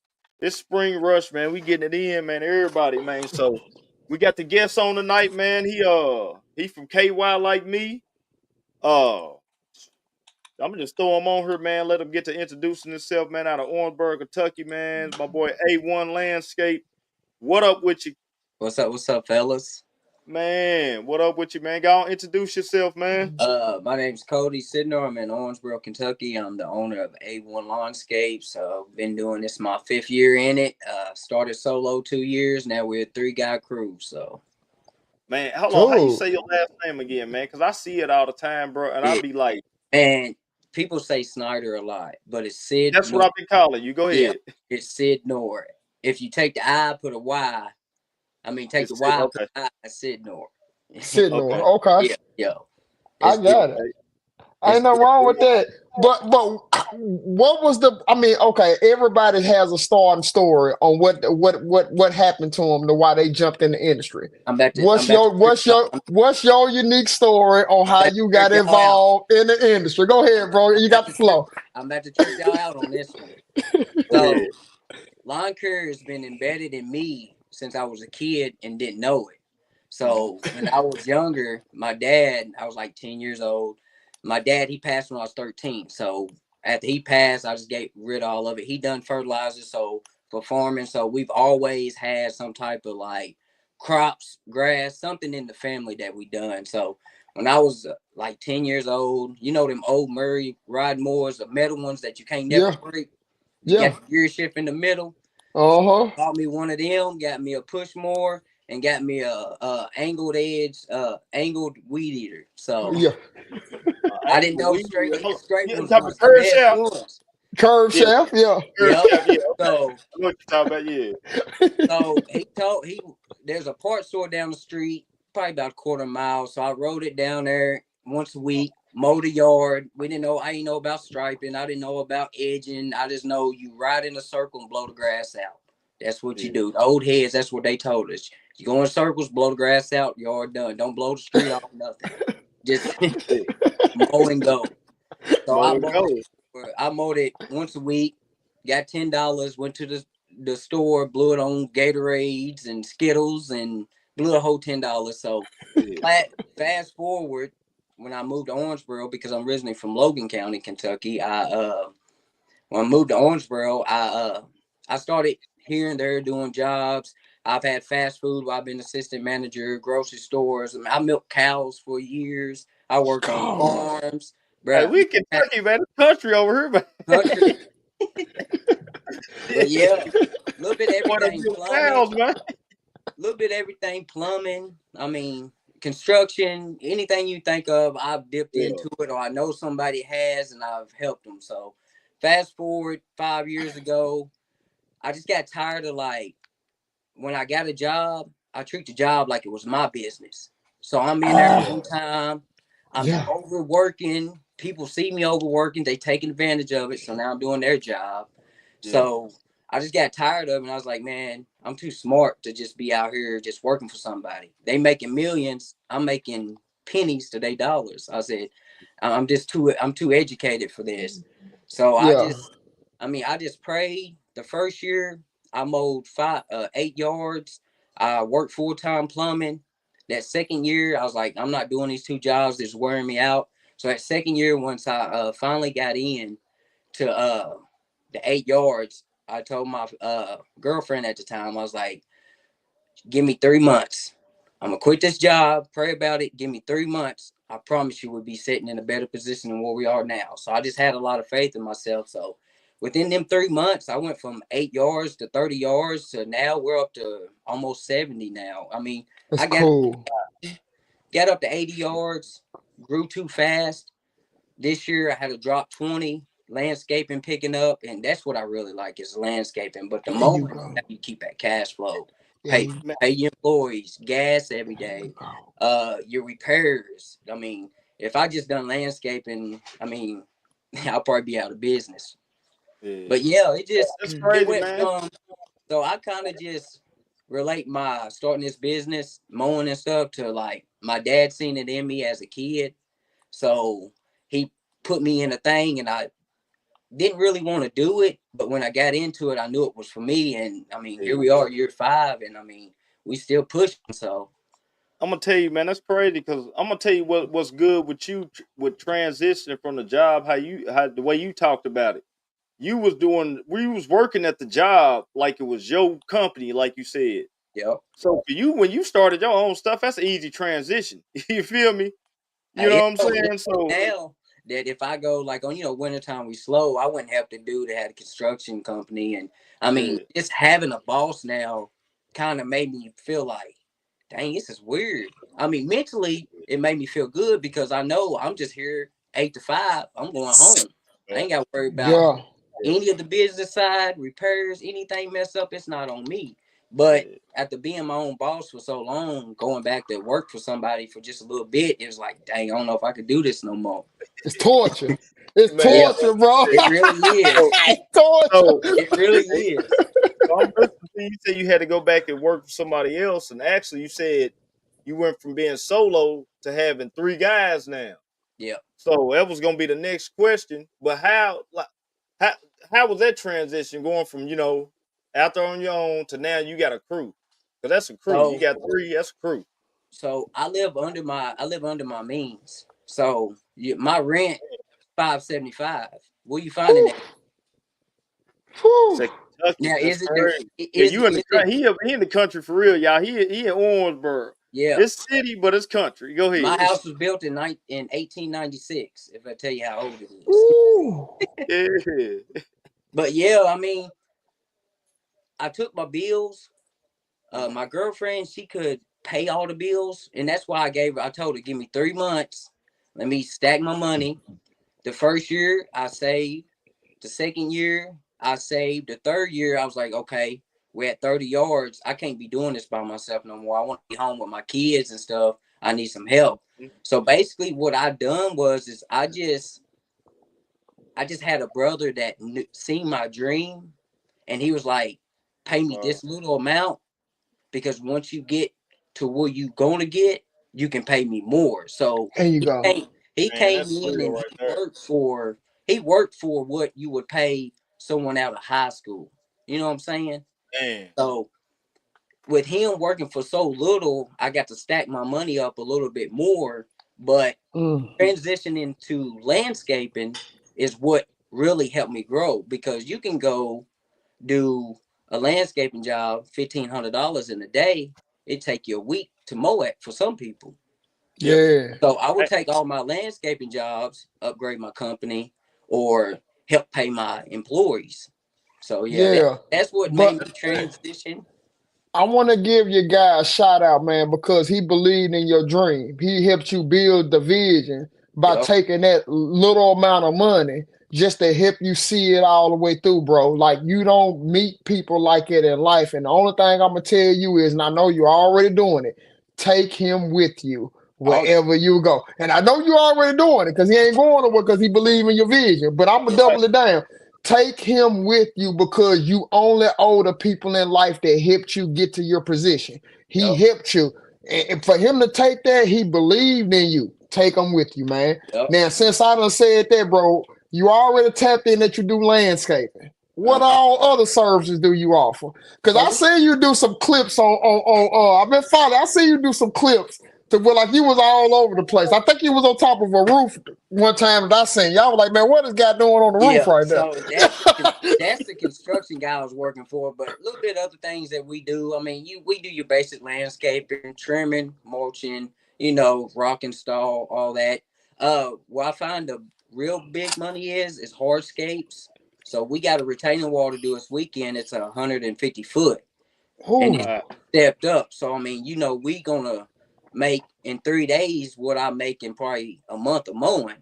It's spring rush, man. We getting it in, man. Everybody, man. So we got the guests on tonight, man. He from KY like me. I'm gonna just throw him on here, man. Let him get to introducing himself, man. Out of Owensboro, Kentucky, man. My boy A1 Landscape. What up with you, What's up, fellas? man? What up with you, man? Go on, introduce yourself, man. My name's Cody Sidnor. I'm in Owensboro, Kentucky. I'm the owner of A1 Landscapes. Been doing this my 5th year in it. Started solo 2 years. Now we're a 3-guy crew. So, Man, hold on. How you Cool. say your last name again, man? Because I see it all the time, bro. And I be like, and people say Snyder a lot, but it's Sid. that's what I've been calling you. Go Yeah, ahead. it's Sid Nor. If you take the I, put a Y. I mean, take the It's Sid. Y, put Okay. I, Sid Nor. Sitting on. Okay. Okay. Yeah. I got it. Okay. Ain't nothing It's wrong with that. But what was the? I mean, okay, everybody has a starting story on what happened to them to why they jumped in the industry. I'm about to What's your unique story on how you got trip y'all out. involved in the industry? Go ahead, bro. You got the flow. I'm about to trip y'all out on this one. Go ahead. So, lawn care has been embedded in me since I was a kid and didn't know it. So when I was younger, my dad, I was like 10 years old. My dad, he passed when I was 13. So after he passed, I just get rid of all of it. He done fertilizer, so for farming. So we've always had some type of like crops, grass, something in the family that we done. So when I was like 10 years old, you know them old Murray ride mowers, the metal ones that you can't never Yeah, break. You yeah. got the gear shift in the middle. So Uh-huh. bought me one of them, got me a push mower, and got me a angled edge, angled weed eater. So Yeah. I didn't Angle know weed. straight You was talking about the curve best shaft? ones. Curve Yeah, shaft, yeah. curve Yep. shaft. Yeah. Okay. I So know what you're talking about. Yeah. he there's a parts store down the street, probably about a quarter mile. So I rode it down there once a week, mow the yard. I didn't know about striping. I didn't know about edging. I just know you ride in a circle and blow the grass out. That's what you Yeah. do. The old heads, that's what they told us. You go in circles, blow the grass out, yard done. Don't blow the street off, nothing. Just Yeah. mow and go. So Mow and go. I mowed it once a week, got $10, went to the store, blew it on Gatorades and Skittles and blew a whole $10. So Yeah. fast forward when I moved to Owensboro, because I'm originally from Logan County, Kentucky. When I moved to Owensboro, I started here and there doing jobs. I've had fast food where I've been assistant manager, grocery stores. I milked cows for years. I worked on Oh. farms, Hey, bruh. we Kentucky, man. It's country over here, man. Country, Yeah. but yeah, a little bit Boy, them everything little plumbing, cows, man. I mean, construction, anything you think of, I've dipped Yeah. into it, or I know somebody has, and I've helped them. So, fast forward 5 years ago, I just got tired of like when I got a job, I treat the job like it was my business. So I'm in there Ah, full time. I'm yeah. overworking. People see me overworking. They taking advantage of it. So now I'm doing their job. Yeah. So I just got tired of it. And I was like, man, I'm too smart to just be out here just working for somebody. They making millions. I'm making pennies to their dollars. I said, I'm too educated for this. So Yeah. I just prayed. The first year I mowed 8 yards. I worked full-time plumbing. That second year, I was like, I'm not doing these 2 jobs. It's wearing me out. So that second year, once I finally got in to the 8 yards, I told my girlfriend at the time, I was like, give me 3 months. I'm gonna quit this job, pray about it, give me 3 months. I promise you we'll be sitting in a better position than where we are now. So I just had a lot of faith in myself. So within them 3 months, I went from 8 yards to 30 yards to now we're up to almost 70 now. I mean, That's I cool. got up to 80 yards. grew too fast. This year I had to drop 20. Landscaping picking up, and that's what I really like is landscaping. But the There you mowing, go. you keep that cash flow. There Pay you, Man, pay your employees, gas every there you day. go. Your repairs. I mean, if I just done landscaping, I mean, I'll probably be out of business. yeah. But yeah, it just That's it crazy, went man. from so I kind of just relate my starting this business, mowing and stuff to like my dad seen it in me as a kid. So he put me in a thing and I didn't really want to do it, but when I got into it, I knew it was for me. And I mean, here Yeah. we are, year 5, and I mean, we still pushing. So, I'm gonna tell you, man, that's crazy because I'm gonna tell you what's good with you with transitioning from the job, how the way you talked about it. We was working at the job like it was your company, like you said. yep. So for you, when you started your own stuff, that's an easy transition. You feel me? You know Hey, what I'm look saying? So now that if I go like on wintertime we slow, I wouldn't have to do that had a construction company, and I mean yeah, just having a boss now kind of made me feel like, dang, this is weird. I mean mentally it made me feel good because I know I'm just here 8 to 5. I'm going home. I yeah, ain't got to worry about Yeah. any of the business side repairs, anything mess up. It's not on me. But yeah. after being my own boss for so long, going back to work for somebody for just a little bit, it was like, dang, I don't know if I could do this no more. It's torture. It's Man, Yeah, torture, bro. it really so, is. It's torture. so, It really hey, is. so I'm listening to you. You said you had to go back and work for somebody else, and actually, you said you went from being solo to having 3 guys now. Yeah. So that was gonna be the next question. But how how was that transition going from after on your own to now you got a crew? Because that's a crew. You So got 3. That's a crew. I live under my means. So my rent $575. Where you finding Whew. that? Whew. Say Kentucky. Now That's is it crazy. Yeah, is you in the is it he in the country for real, y'all. He in Owensboro. yeah. It's city, but it's country. Go My ahead. house was built in 1896, if I tell you how old it is. Ooh. Yeah. But yeah, I mean, I took my bills. My girlfriend, she could pay all the bills, and that's why I told her, give me 3 months. Let me stack my money. The first year I saved. The second year I saved. The third year I was like, okay, we're at 30 yards. I can't be doing this by myself no more. I want to be home with my kids and stuff. I need some help. So basically what I done was is I just had a brother that seen my dream, and he was like, pay me Uh, this little amount because once you get to where you gonna get, you can pay me more. So There you he go. came, he man, came that's in real and right there. he worked for what you would pay someone out of high school. You know what I'm saying? Man. So with him working for so little, I got to stack my money up a little bit more. But Mm. transitioning to landscaping is what really helped me grow because you can go do a landscaping job, $1,500 in a day. It take you a week to mow it for some people. Yep. Yeah. So I would Hey, take all my landscaping jobs, upgrade my company, or help pay my employees. So yeah, Yeah. that's what made But me transition. I want to give your guy a shout out, man, because he believed in your dream. He helped you build the vision by Yep. taking that little amount of money just to help you see it all the way through, bro. Like you don't meet people like it in life. And the only thing I'm gonna tell you is, and I know you're already doing it, take him with you Oh wherever you go. And I know you're already doing it because he ain't going nowhere because he believe in your vision. But I'm gonna right. double it down. Take him with you because you only owe the people in life that helped you get to your position. He yep. helped you. And for him to take that, he believed in you. Take him with you, man. Yep. Now, since I done said that, bro, you already tapped in that you do landscaping. What Uh-huh. all other services do you offer? Because I So see you do some clips on I've been following. I see you do some clips to where like you was all over the place. I think you was on top of a roof one time that I seen. Y'all was like, man, what is guy doing on the roof yeah, right there? so that's the construction guy I was working for, but a little bit other things that we do. I mean, we do your basic landscaping, trimming, mulching, rock install, all that. Where I find the real big money is hardscapes. So we got a retaining wall to do this weekend. It's 150 foot, and Ooh, it's Wow. stepped up. So I mean, we gonna make in 3 days what I make in probably a month of mowing,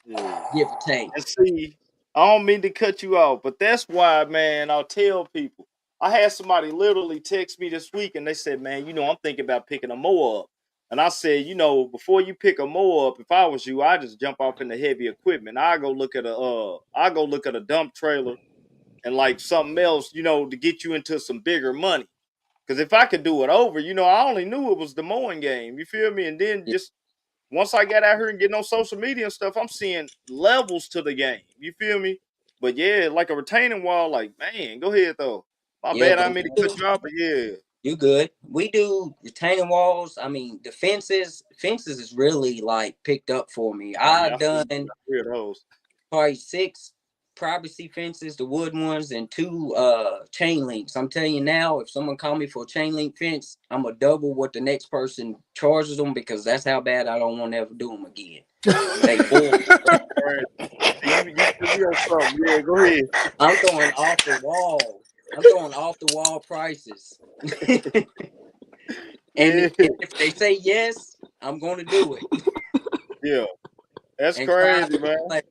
Yeah. give or take. And see, I don't mean to cut you off, but that's why, man, I'll tell people. I had somebody literally text me this week and they said, man, I'm thinking about picking a mower up. And I said, before you pick a mower up, if I was you, I just jump off in the heavy equipment. I go look at a dump trailer and like something else, to get you into some bigger money. Because if I could do it over, I only knew it was the mowing game. You feel me? And then Yeah, just once I got out here and getting on social media and stuff, I'm seeing levels to the game. You feel me? But yeah, like a retaining wall, like, man, go ahead though. My yeah, bad, I but didn't mean to cut you off, but yeah. you good. We do retaining walls. I mean, the fences is really like picked up for me. Oh yeah, I I see done those. probably 6 privacy fences, the wood ones, and 2 chain links. I'm telling you now, if someone call me for a chain link fence, I'm gonna double what the next person charges them because that's how bad I don't want to ever do them again. They bull. You put me on something. Yeah, go ahead. I'm throwing off the wall. I'm throwing off the wall prices. Yeah, And if they say yes, I'm going to do it. yeah. That's And cry crazy, man. like,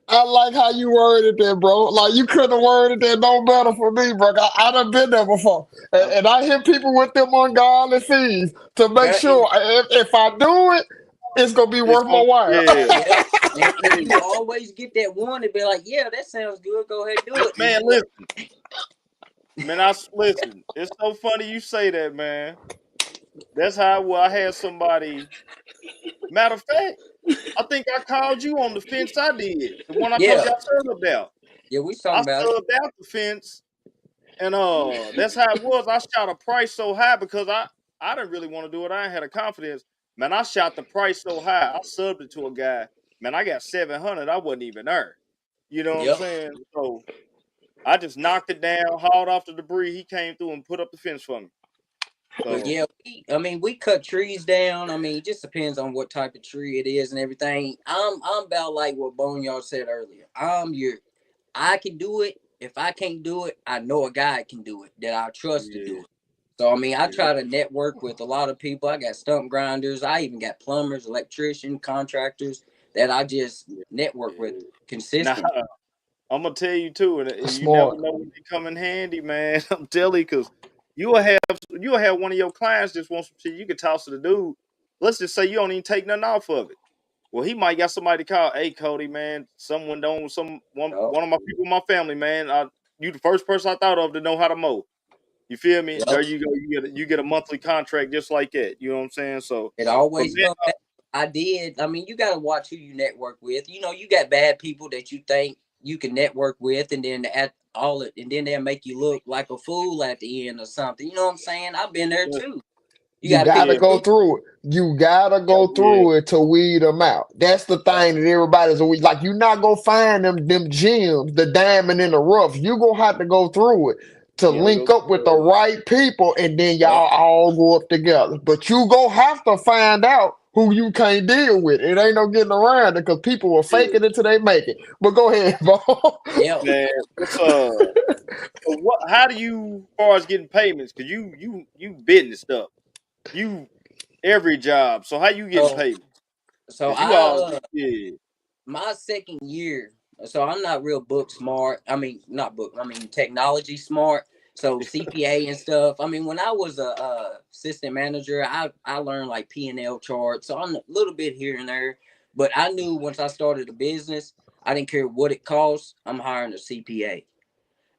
I like how you worded that, bro. Like you couldn't have worded that no better for me, bro. I done been there before, and I hit people with them ungodly fees to make bruh, sure if I do it, it's gonna be It's worth my going while. yeah. yep. And you always get that one to be like, yeah, that sounds good. Go ahead, do it. Man, listen. Man, listen. It's so funny you say that, man. That's how I had somebody. Matter of fact, I think I called you on the fence I did. The one I told Yeah, you I subbed about. yeah, we I talking about it. subbed out the fence, and that's how it was. I shot a price so high because I didn't really want to do it. I ain't had a confidence. Man, I shot the price so high. I subbed it to a guy. Man, I got 700. I wasn't even there. You know what I'm Yep. saying? So I just knocked it down, hauled off the debris. He came through and put up the fence for me. But So yeah, we cut trees down. I mean, it just depends on what type of tree it is and everything. I'm about like what Boneyard said earlier. I can do it. If I can't do it, I know a guy can do it that I trust to do yeah, it. So I mean, I yeah. try to network with a lot of people. I got stump grinders. I even got plumbers, electrician, contractors that I just network with Yeah. Nah, consistently. I'm gonna tell you too, and you never Smart. know when they come in handy, man. I'm telling you, because you'll have one of your clients just want some shit. You can toss to the dude. Let's just say you don't even take nothing off of it. Well, he might got somebody to call. Hey, Cody, man, someone don't Yup, one of my people in my family, man. You the first person I thought of to know how to mow. You feel me? There yup. you go. You get a monthly contract just like that. You know what I'm saying? So, It but always man, comes back. I did. I mean, you got to watch who you network with. You know, you got bad people that you think you can network with, and then and then they'll make you look like a fool at the end or something. You know what I'm saying? I've been there too. You You got to pick gotta yeah, your go food. through it. You gotta go yeah, through it to weed them out. That's the thing that everybody's always like. You're not gonna find them gems, the diamond in the rough. You gonna have to go through it to you gotta go link up with the through it. right people, and then Yup. y'all all go up together. But you gonna have to find out who you can't deal with. It ain't no getting around it because people will fake Yeah, it until they make it. But go ahead, bro. Yeah. man. What's so what? How do you, as far as getting payments? Cause you business stuff. You every job. So how you getting So payments? so Cause you I all yeah. my second year, so I'm not real book smart. I mean, not book. I mean, technology smart. So CPA and stuff. I mean, when I was a assistant manager, I learned like P&L charts. So I'm a little bit here and there, but I knew once I started a business, I didn't care what it costs. I'm hiring a CPA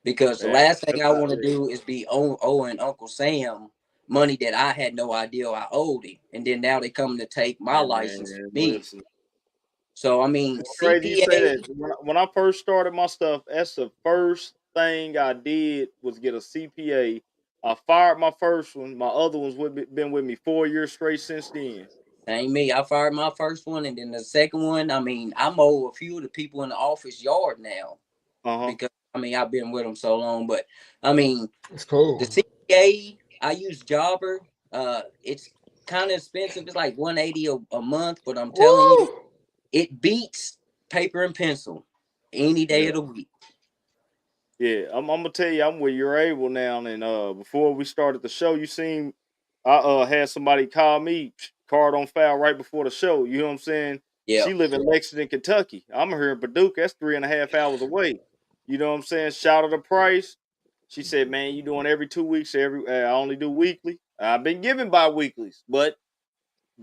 because the Man, last thing that's I how want to it is. do is be owing Uncle Sam money that I had no idea I owed him, and then now they come to take my license from Man, me. listen. So I mean, It's crazy you say CPA. that. When I first started my stuff, that's the first thing I did was get a CPA. I fired my first one. My other one's been with me 4 years straight since then. Ain't me. I fired my first one, and then the second one. I mean, I mow a few of the people in the office yard now Uh huh. because I mean I've been with them so long. But I mean, It's the cool. CPA I use Jobber. It's kind of expensive. It's like 180 a month, but I'm telling you, Woo! it beats paper and pencil any day Yeah. of the week. Yeah. I'm gonna tell you, I'm with your able now. And before we started the show, you seen I had somebody call me. Card on file right before the show. You know what I'm saying? Yeah. She live in Lexington, Kentucky. I'm here in Paducah. That's 3.5 hours away. You know what I'm saying? Shout out the price. She said, "Man, you doing every 2 weeks? I only do weekly. I've been giving bi-weeklies, but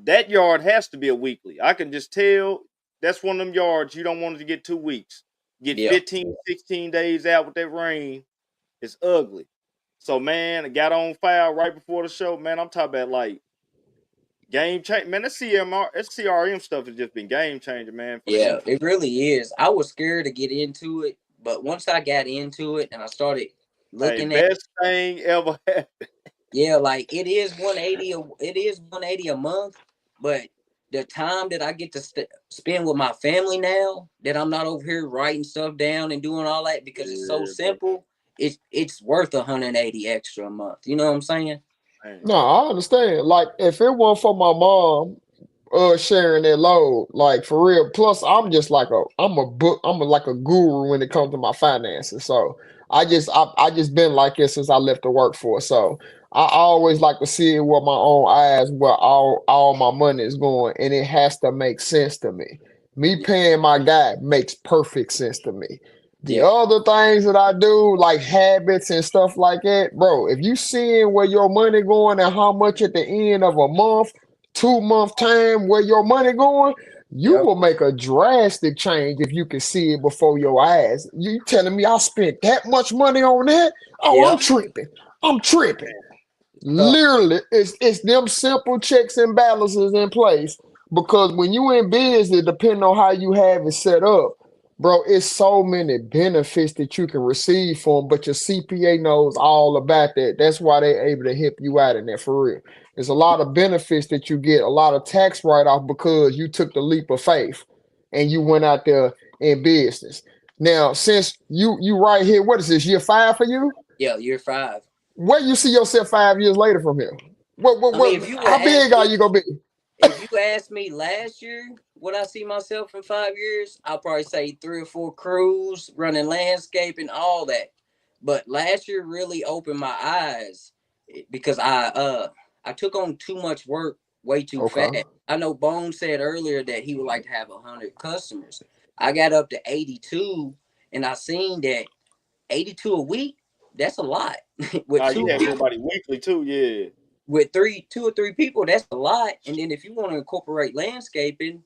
that yard has to be a weekly. I can just tell that's one of them yards you don't want it to get 2 weeks. Get Yeah. 15, 16 days out with that rain. It's ugly. So, man, I got on file right before the show. Man, I'm talking about like game change. Man, that CRM stuff has just been game changing, man, for the Yeah, info. it really is. I was scared to get into it, but once I got into it and I started Hey, looking at, best thing ever happened. yeah, like it is 180 a month, but the time that I get to spend with my family now that I'm not over here writing stuff down and doing all that because it's so Yeah, bro. simple, it's worth 180 extra a month. You know what I'm saying? Man. No, I understand. Like if it weren't for my mom sharing that load, like for real. Plus, I'm like a guru when it comes to my finances. So I just been like this since I left the workforce. So I always like to see it with my own eyes where all my money is going, and it has to make sense to me. Me Yeah. paying my guy makes perfect sense to me. The Yeah. other things that I do, like habits and stuff like that, bro, if you seeing where your money going and how much at the end of a month, 2 month time where your money going, you Yep. will make a drastic change if you can see it before your eyes. You telling me I spent that much money on that? Oh, I'm Yep. tripping. I'm tripping. So Literally, it's them simple checks and balances in place. Because when you in business, depending on how you have it set up, bro, it's so many benefits that you can receive from, but your CPA knows all about that. That's why they're able to help you out in that for real. There's a lot of benefits that you get, a lot of tax write-off because you took the leap of faith and you went out there in business. Now, since you right here, what is this, year 5 for you? yeah, year 5. Where you see yourself 5 years later from here? I mean, if you would How ask big are me, you gonna be? if you asked me last year, would I see myself in 5 years? I'll probably say 3 or 4 crews, running landscaping, all that. But last year really opened my eyes because I took on too much work way too Okay. fast. I know Bone said earlier that he would like to have 100 customers. I got up to 82, and I seen that 82 a week. That's a lot with You two have people everybody weekly too, yeah. with 2 or 3 people, that's a lot. And then if you want to incorporate landscaping,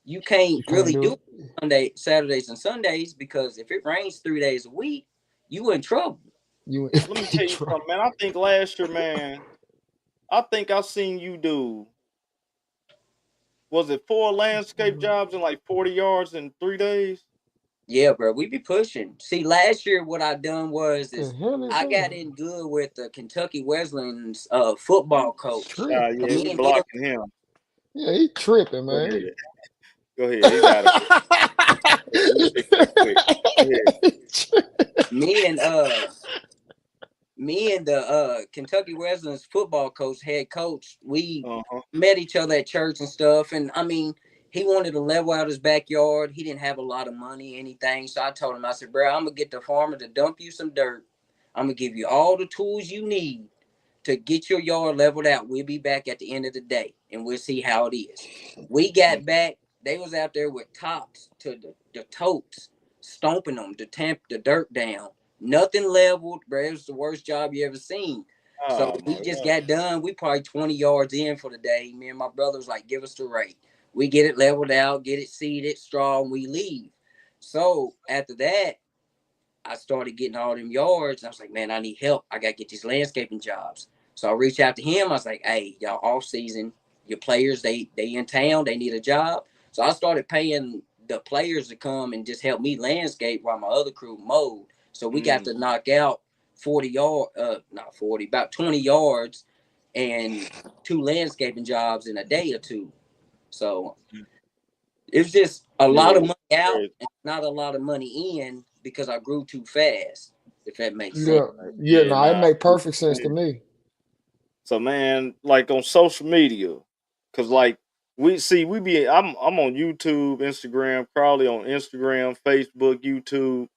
you can't You can't really do do it. it Saturdays and Sundays because if it rains 3 days a week, you in trouble. You Let me tell you try. something, man. I think last year, man, I think I seen you do, was it 4 landscape jobs in like 40 yards in 3 days? Yeah, bro, we be pushing. See, last year what I done was The is hell is I got that? in good with the Kentucky Wesleyan's football coach. Trip. Yeah, Me we and him, blocking him. Yeah, he tripping, Go man. ahead. Go ahead. He's out of here. We'll fix that quick. Go ahead. me and uh me and the Kentucky Wesleyan's football coach, head coach, we Uh-huh. met each other at church and stuff. And I mean, he wanted to level out his backyard. He didn't have a lot of money, anything. So I told him, I said, bro, I'm gonna get the farmer to dump you some dirt. I'm gonna give you all the tools you need to get your yard leveled out. We'll be back at the end of the day and we'll see how it is. We got back, they was out there with tops to the totes, stomping them to tamp the dirt down. Nothing leveled, bro. It was the worst job you ever seen. So Oh we my just God. got done. We probably 20 yards in for the day. Me and my brother was like, give us the rate. We get it leveled out, get it seeded, straw, and we leave. So after that, I started getting all them yards. I was like, man, I need help. I got to get these landscaping jobs. So I reached out to him. I was like, hey, y'all off season, your players, they in town, they need a job. So I started paying the players to come and just help me landscape while my other crew mowed. So we got Mm. to knock out about 20 yards and 2 landscaping jobs in a day or two. So it's just a lot Yeah. of money out Great. and not a lot of money in because I grew too fast, if that makes sense. Yeah, yeah, Yeah, no, it nah. make perfect sense to me. So man, like on social media, cause like I'm on YouTube, Instagram, probably on Instagram, Facebook, YouTube.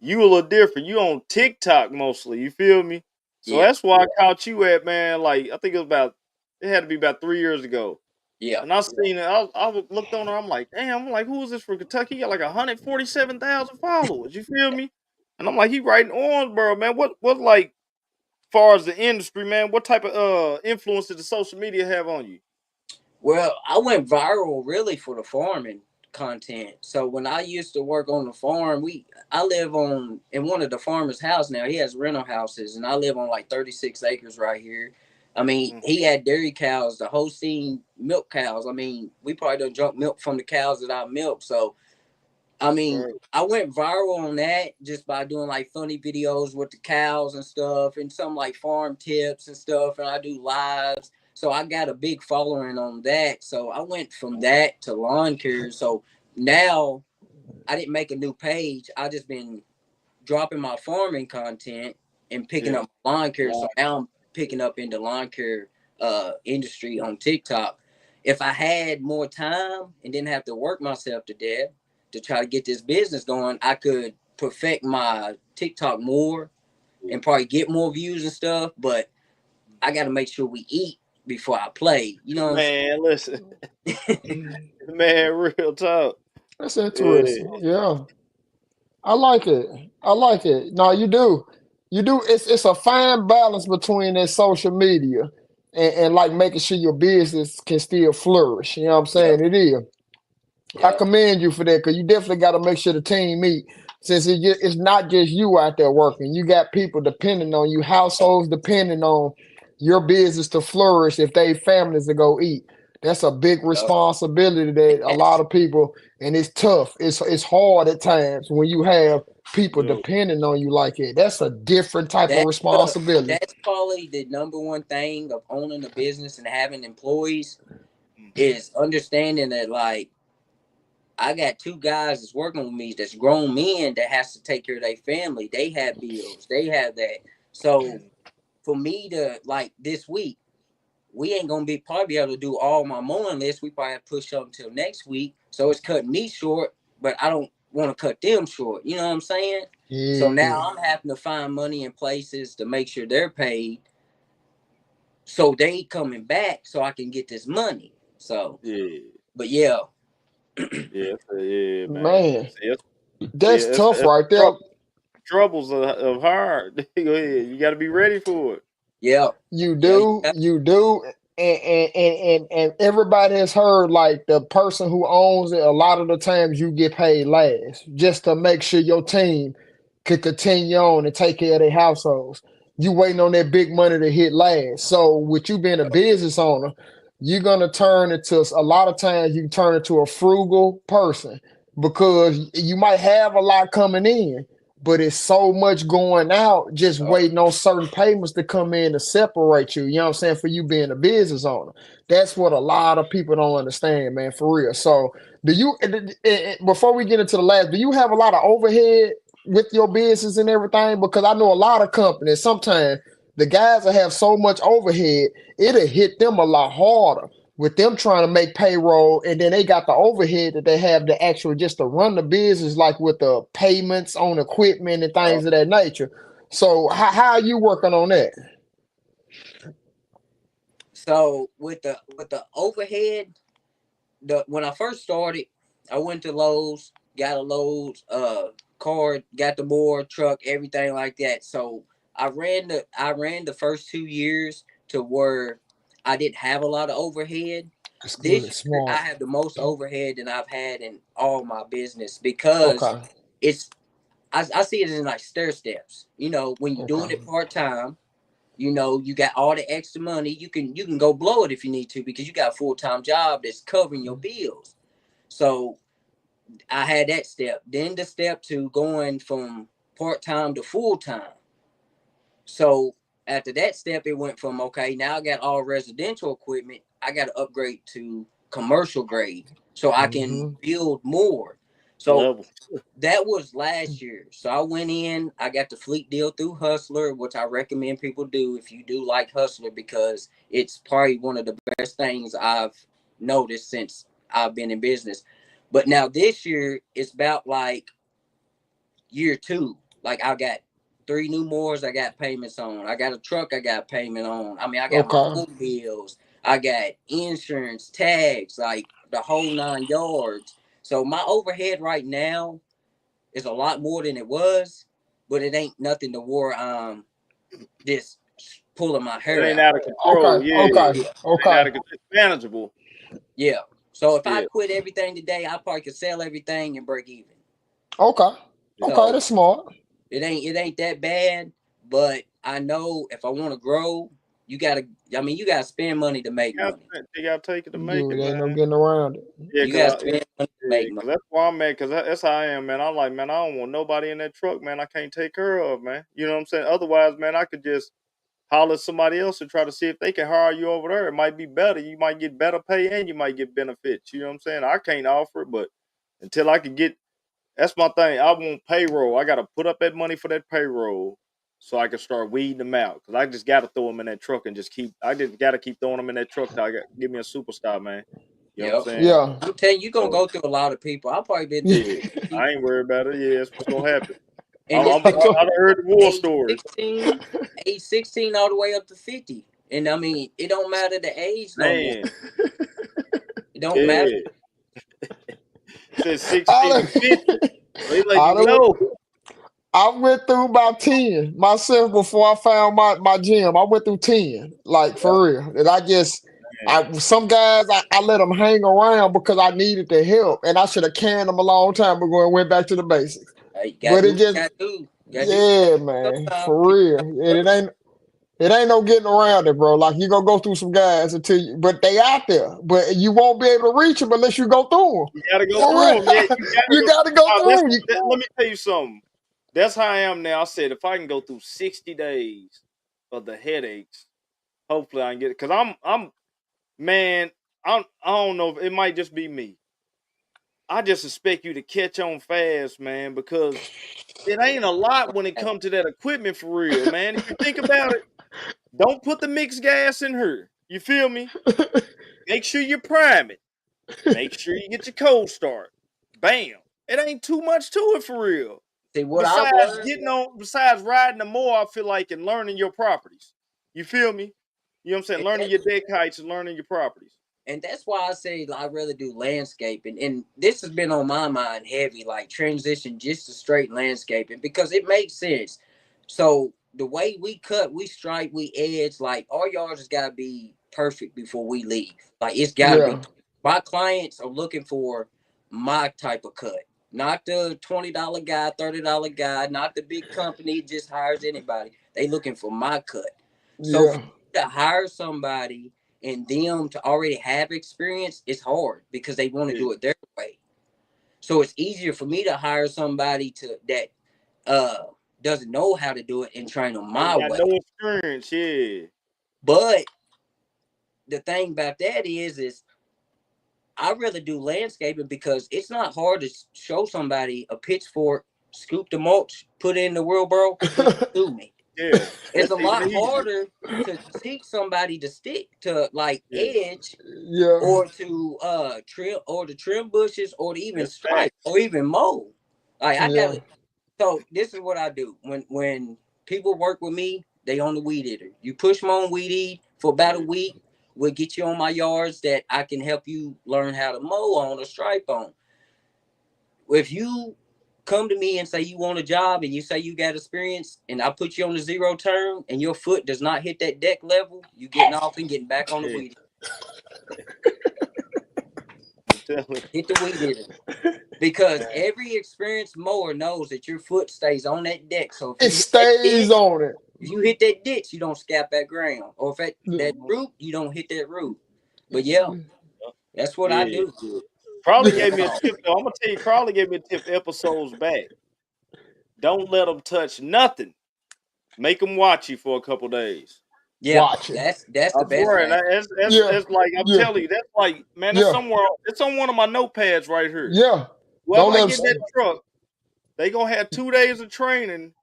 You a little different. You on TikTok mostly. You feel me? So Yeah. that's why I caught you at, man. Like I think it was about It had to be about 3 years ago. Yeah. And I seen it. I looked on her. I'm like, damn. I'm like, who is this from Kentucky? He got like 147,000 followers. You feel me? And I'm like, he right in Owensboro, man. What like, far as the industry, man? What type of influence did the social media have on you? Well, I went viral really for the farming content. So when I used to work on the farm, I live on in one of the farmer's house now. He has rental houses, and I live on like 36 acres right here. I mean, Mm, he had dairy cows, the Holstein milk cows. I mean, we probably done drunk milk from the cows that I milk. So I mean, right. I went viral on that just by doing like funny videos with the cows and stuff, and some like farm tips and stuff. And I do lives, so I got a big following on that. So I went from that to lawn care. So now I didn't make a new page. I just been dropping my farming content and picking Yeah. up lawn care. So now I'm picking up in the lawn care industry on TikTok. If I had more time and didn't have to work myself to death to try to get this business going, I could perfect my TikTok more and probably get more views and stuff. But I got to make sure we eat before I play. You know what I'm Man, listen. saying? Man, real talk. That's Yeah. interesting. Yeah. I like it. I like it. No, you do. You do. It's a fine balance between that social media and like making sure your business can still flourish. You know what I'm Yep. saying? It is. I Yep. commend you for that because you definitely got to make sure the team meet. Since it's not just you out there working, you got people depending on you, households depending on your business to flourish if they families to go eat. That's a big Yep. responsibility that a lot of people, and it's tough. It's hard at times when you have people Yeah. depending on you like that. That's a different type of responsibility. That's probably the number one thing of owning a business and having employees Mhm. is understanding that like I got two guys that's working with me that's grown men that has to take care of their family. They have bills. They have that. So for me to like this week, we ain't gonna be probably be able to do all my mowing list. We probably have to push up until next week. So it's cutting me short, but I don't want to cut them short. You know what I'm saying? So Yeah. now I'm having to find money in places to make sure they're paid. So they coming back so I can get this money. So, Yeah. but yeah, Yeah. Yeah, man. Man, See, that's tough right there. troubles of hard. Go ahead. You got to be ready for it. yeah, You yeah, you do, got, you do, and everybody has heard like the person who owns it. A lot of the times you get paid last, just to make sure your team could continue on and take care of their households. You waiting on that big money to hit last. So with you being a business owner, you're gonna turn into a lot of times you turn into a frugal person because you might have a lot coming in, but it's so much going out, just oh, waiting on certain payments to come in to separate you. You know what I'm saying? For you being a business owner, that's what a lot of people don't understand, man. For real. So, do you? Before we get into the last, do you have a lot of overhead with your business and everything? Because I know a lot of companies sometimes the guys that have so much overhead, it'll hit them a lot harder with them trying to make payroll, and then they got the overhead that they have to actually just to run the business, like with the payments on equipment and oh. things of that nature. So how are you working on that? So with the overhead, the when I first started, I went to Lowe's, got a Lowe's card, got the mower truck, everything like that. So I ran the first 2 years to where I didn't have a lot of overhead. That's good, This year I smart. have the most overhead than I've had in all my business because Okay, it's I see it in like stair steps. You know, when you're doing it okay. part time, you know, you got all the extra money. You can go blow it if you need to because you got a full time job that's covering your bills. So I had that step. Then the step to going from part time to full time. So after that step, it went from okay, now I got all residential equipment. I got to upgrade to commercial grade so I can Mm-hmm. build more. So Level. that was last year. So I went in, I got the fleet deal through Hustler, which I recommend people do if you do like Hustler because it's probably one of the best things I've noticed since I've been in business. But now this year, it's about like year two. Like I got three new mowers I got payments on. I got a truck I got payment on. I mean, I got my Okay. phone bills. I got insurance, tags, like the whole 9 yards. So my overhead right now is a lot more than it was, but it ain't nothing to war just pulling my It hair ain't out. out of control. Okay, okay, Yeah. It ain't out okay. of control. It's manageable. Yeah. So if I Yeah. quit everything today, I probably could sell everything and break even. Okay. Okay, So that's smart. it ain't that bad, but I know if I want to grow, you gotta spend money to make money. You gotta take it to make You it, it ain't no man. getting around it. Yeah, You cause gotta I spend money to yeah, make money. cause that's why I'm at. Cause that's how I am, man. I'm like, man, I don't want nobody in that truck, man. I can't take care of, man. You know what I'm saying? Otherwise, man, I could just holler at somebody else and try to see if they can hire you over there. It might be better. You might get better pay and you might get benefits. You know what I'm saying? I can't offer it, but until I can get, that's my thing. I want payroll. I gotta put up that money for that payroll so I can start weeding them out. Cause I just gotta throw them in that truck and just keep. I just gotta keep throwing them in that truck till I give me a superstar, man. You know what I'm Yep. saying? Yeah. I'm telling you, you're gonna So go through a lot of people. I've probably been through yeah, 50, I ain't worried about it. Yeah, that's what's gonna happen. and this been I done heard the war age stories. 16, age 16 all the way up to 50. And I mean, it don't matter the age no more. Man, It don't matter. yeah. Said I 16 to 50. done, They let I you done know. I went through about 10 myself before I found my gym. I went through 10, like Yeah, for real. And man. some guys, I let them hang around because I needed the help. And I should have canned them a long time ago and went back to the basics. You gotta But do it what you just, gotta do. You gotta do what you yeah, gotta do man, sometimes. for real. And it ain't no getting around it, bro. Like you gonna go through some guys but they out there. But you won't be able to reach them unless you go through You gotta them. go For through them. Yeah, real. you gotta You go. gotta go That's, through 'em. let me tell you something. That's how I am now. I said if I can go through 60 days of the headaches, hopefully I can get it. Cause man, I don't know if it might just be me. I just expect you to catch on fast, man, because it ain't a lot when it comes to that equipment for real, man. If you think about it, don't put the mixed gas in her. You feel me? Make sure you prime it. Make sure you get your cold start. Bam. It ain't too much to it for real. See what I've learned, Besides riding the mower, I feel like and learning your properties. You feel me? You know what I'm saying? and Learning that, your deck heights and learning your properties. and that's why I say I'd rather do landscaping. And this has been on my mind heavy, like transition just to straight landscaping because it makes sense. So the way we cut, we stripe, we edge, like our yards has gotta be perfect before we leave. Like it's gotta be. Yeah. My clients are looking for my type of cut. Not the $20 guy, $30 guy, not the big company just hires anybody. They looking for my cut. So for Yeah. you to hire somebody and them to already have experience, it's hard because they want to Yeah. do it their way. So it's easier for me to hire somebody that uh doesn't know how to do it and train them my Ain't got way. no experience, yeah. But the thing about that is I rather do landscaping because it's not hard to show somebody a pitchfork, scoop the mulch, put it in the wheelbarrow, and do me. Yeah. It's That's a even lot easier. harder to teach somebody to stick to like Yeah. edge Yeah. or to trim bushes or to even That's stripe facts. or even mow. Like I got Yeah. it. So this is what I do when people work with me. They on the weed eater. You push them on weed eat for about a Yeah. week. We'll get you on my yards that I can help you learn how to mow on or stripe on. If you come to me and say you want a job and you say you got experience and I put you on the zero turn and your foot does not hit that deck level, you getting off and getting back on the Yeah. weed. I'm telling Hit the weed eater. Because you. every experienced mower knows that your foot stays on that deck. So if It you hit that stays ditch, on it. you don't scap that ground. Or if that root, you don't hit that root. But yeah, that's what I Yeah. do. Yeah. Crowley You gave me a know. tip though. I'm gonna tell you, Crowley gave me a tip episodes back. Don't let them touch nothing. Make them watch you for a couple days. Yeah, Watching. that's I the best swear, and thing. Yeah. that's like I'm Yeah. telling you, that's like man, that's Yeah. somewhere. It's on one of my notepads right here. Yeah. Whoever Don't I let get in that them. truck, they gonna have 2 days of training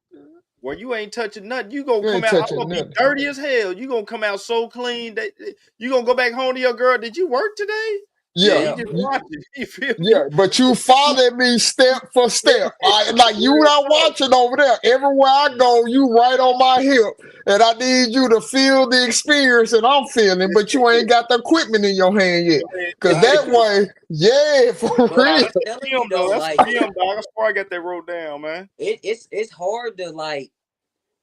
where you ain't touching nothing. You gonna You come ain't out. I'm touching gonna be nothing. dirty as hell. You gonna come out so clean that you gonna go back home to your girl. Did you work today? Yeah, Yeah, he just watching. You feel yeah, me? but you followed me step for step. Like you Real not talk. watching over there. Everywhere I go, you right on my hip. And I need you to feel the experience that I'm feeling, but you ain't got the equipment in your hand yet. Cause Right. that way, yeah, for But Nah, real. I'm that's telling the you PM though. though, That's like the PM dog. That's why I got that wrote down, man. it's hard to like.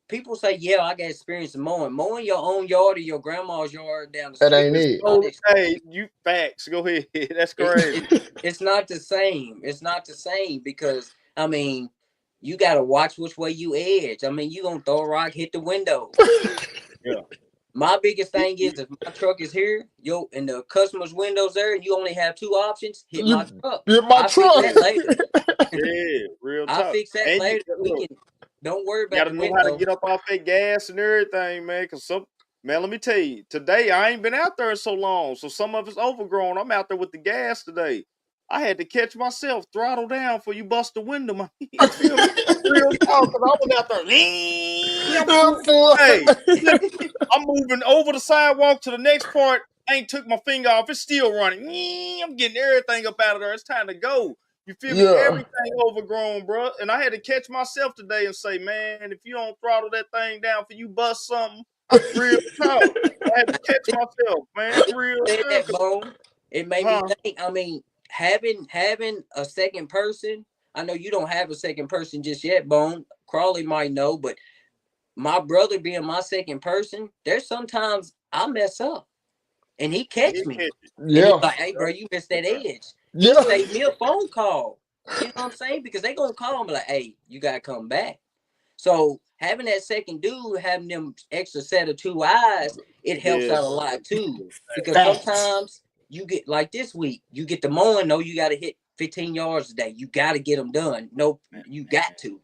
People say, yeah, I got experience in mowing. Mowing your own yard or your grandma's yard down the That street ain't is it. not. Oh, hey, you facts. Go ahead. That's It, crazy. it it's not the same. It's not the same because I mean, you gotta watch which way you edge. I mean, you gonna throw a rock, hit the window. Yeah. My biggest You- thing you- is if my truck is here, yo, and the customer's windows there, and you only have two options, hit my You truck. get my I fix truck. that later. yeah, real I talk. fix that And you later. We look, can don't worry you about gotta the know how to window. get up off that gas and everything, man. Cause man, let me tell you, today I ain't been out there in so long. So some of it's overgrown. I'm out there with the gas today. I had to catch myself, throttle down for you bust the window, man. You feel me? Real talk, cause I was out there. That fool. Hey, listen, I'm moving over the sidewalk to the next part. Ain't took my finger off. It's still running. I'm getting everything up out of there. It's time to go. You feel me? Yeah. Everything overgrown, bro. And I had to catch myself today and say, man, if you don't throttle that thing down for you bust something, real talk. I had to catch myself, man. Real Said talk. that, Bone. It made me Huh? think. I mean, having a second person. I know you don't have a second person just yet, Bone. Crawley might know, but my brother being my second person, there's sometimes I mess up and he catch He'll me. catch it. And he's Yeah. like, hey, bro, you missed that edge. He Yeah. saved me a phone call. You know what I'm saying? Because they gonna call me like, hey, you gotta come back. So having that second dude, having them extra set of two eyes, it helps Yeah. out a lot too. Because Facts. sometimes you get like this week, you get the mowing. No, you got to hit 15 yards a day. You got to get them done. No, you got to.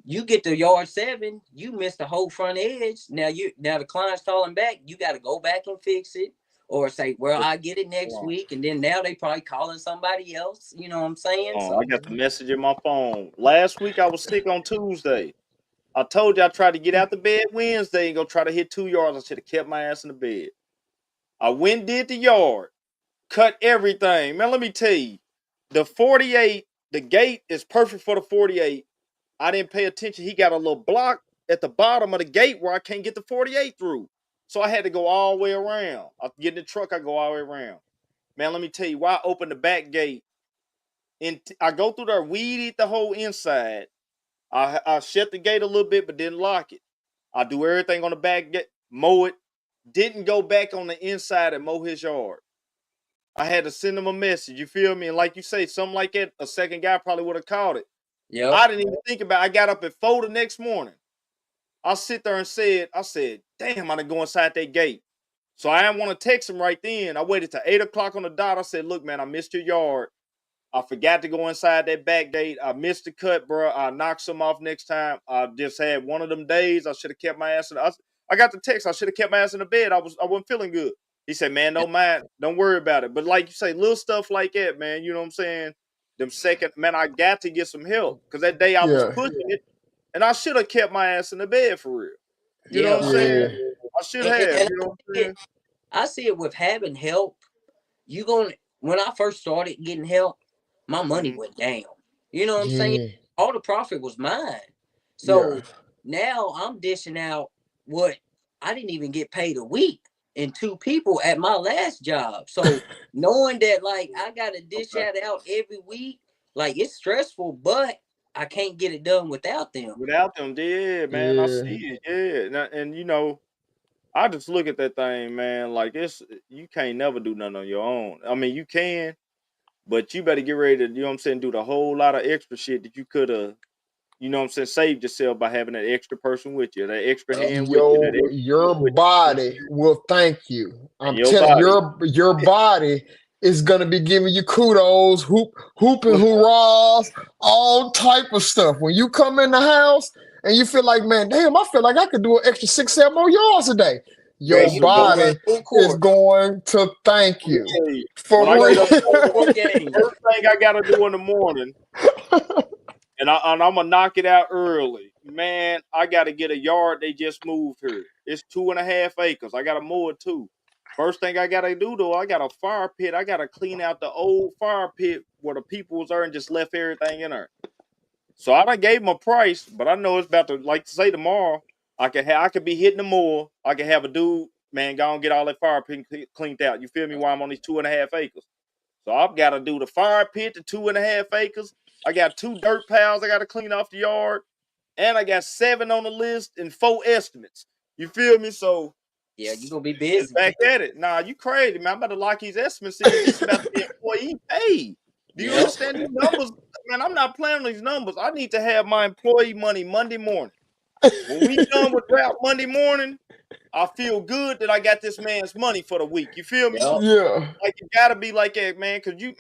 You get to yard 7, you miss the whole front edge. Now the client's calling back. You got to go back and fix it, or say, well, I get it next Hold on. week, and then now they probably calling somebody else. You know what I'm saying? Hold on. I So got the message in my phone. Last week I was sick on Tuesday. I told you I tried to get out the bed Wednesday and go try to hit 2 yards. I should have kept my ass in the bed. I went and did the yard, cut everything. Man, let me tell you, the 48, the gate is perfect for the 48. I didn't pay attention. He got a little block at the bottom of the gate where I can't get the 48 through. So I had to go all the way around. I get in the truck, I go all the way around. Man, let me tell you, why I opened the back gate and I go through there, weed eat the whole inside. I shut the gate a little bit, but didn't lock it. I do everything on the back gate, mow it. Didn't go back on the inside and mow his yard. I had to send him a message. You feel me? And like you say, something like that, a second guy probably would have caught it. yep, I didn't even think about it. I got up at 4 the next morning. I sit there and I said, damn, I didn't go inside that gate. So I didn't want to text him right then. I waited till 8 o'clock on the dot. I said, look, man, I missed your yard. I forgot to go inside that back gate. I missed the cut, bro. I knocked some off next time. I just had one of them days. I should have kept my ass in. I got the text. I should have kept my ass in the bed. I wasn't feeling good. He said, "Man, don't mind. Don't worry about it." But like you say, little stuff like that, man. You know what I'm saying? Them second, man. I got to get some help because that day I was Yeah. pushing it, and I should have kept my ass in the bed for real. You know yeah. what I'm I mean, saying? Yeah. I should have. and You know what I'm saying? I see it with having help. You going When I first started getting help, my money Mm-hmm. went down. You know what I'm saying? Yeah. All the profit was mine. Yeah. So now I'm dishing out what I didn't even get paid a week and 2 people at my last job. So knowing that like I gotta dish Okay. that out every week, like it's stressful, but I can't get it done without them. Without them, yeah, man. I see Yeah. it, yeah. And you know. I just look at that thing, man, like you can't never do nothing on your own. I mean, you can, but you better get ready to, you know what I'm saying, do the whole lot of extra shit that you could have, you know what I'm saying, saved yourself by having that extra person with you, that extra Yep. hand with you, that extra Your foot with body will thank you. you. And I'm your telling body. your body is gonna be giving you kudos, hooping hurrahs, all type of stuff. When you come in the house and you feel like, man, damn, I feel like I could do an extra 6, 7 more yards a day. Yeah, Your That's you what can go go body full is court. going to thank let me you. tell you. For When I Full get real. up, full court game. first thing I gotta do in the morning, and I'm gonna knock it out early. Man, I gotta get a yard they just moved here. It's 2.5 acres. I gotta mow it too. First thing I gotta do though, I got a fire pit. I gotta clean out the old fire pit where the people was there and just left everything in there. So I done gave him a price, but I know it's about to, like to say tomorrow, I could be hitting the mower. I can have a dude, man, go and get all that fire pit cleaned out. You feel me? While I'm on these 2.5 acres. So I've got to do the fire pit, the 2.5 acres. I got 2 dirt piles I got to clean off the yard. And I got 7 on the list and 4 estimates. You feel me? So Yeah, you gonna be busy. back at it. Nah, you crazy, man. I'm about to lock these estimates in. It's about the employee pay. Do you understand these numbers? Man, I'm not playing these numbers. I need to have my employee money Monday morning. When we done with route Monday morning, I feel good that I got this man's money for the week. You feel me? Yeah. Like it gotta be like that, man. Cause you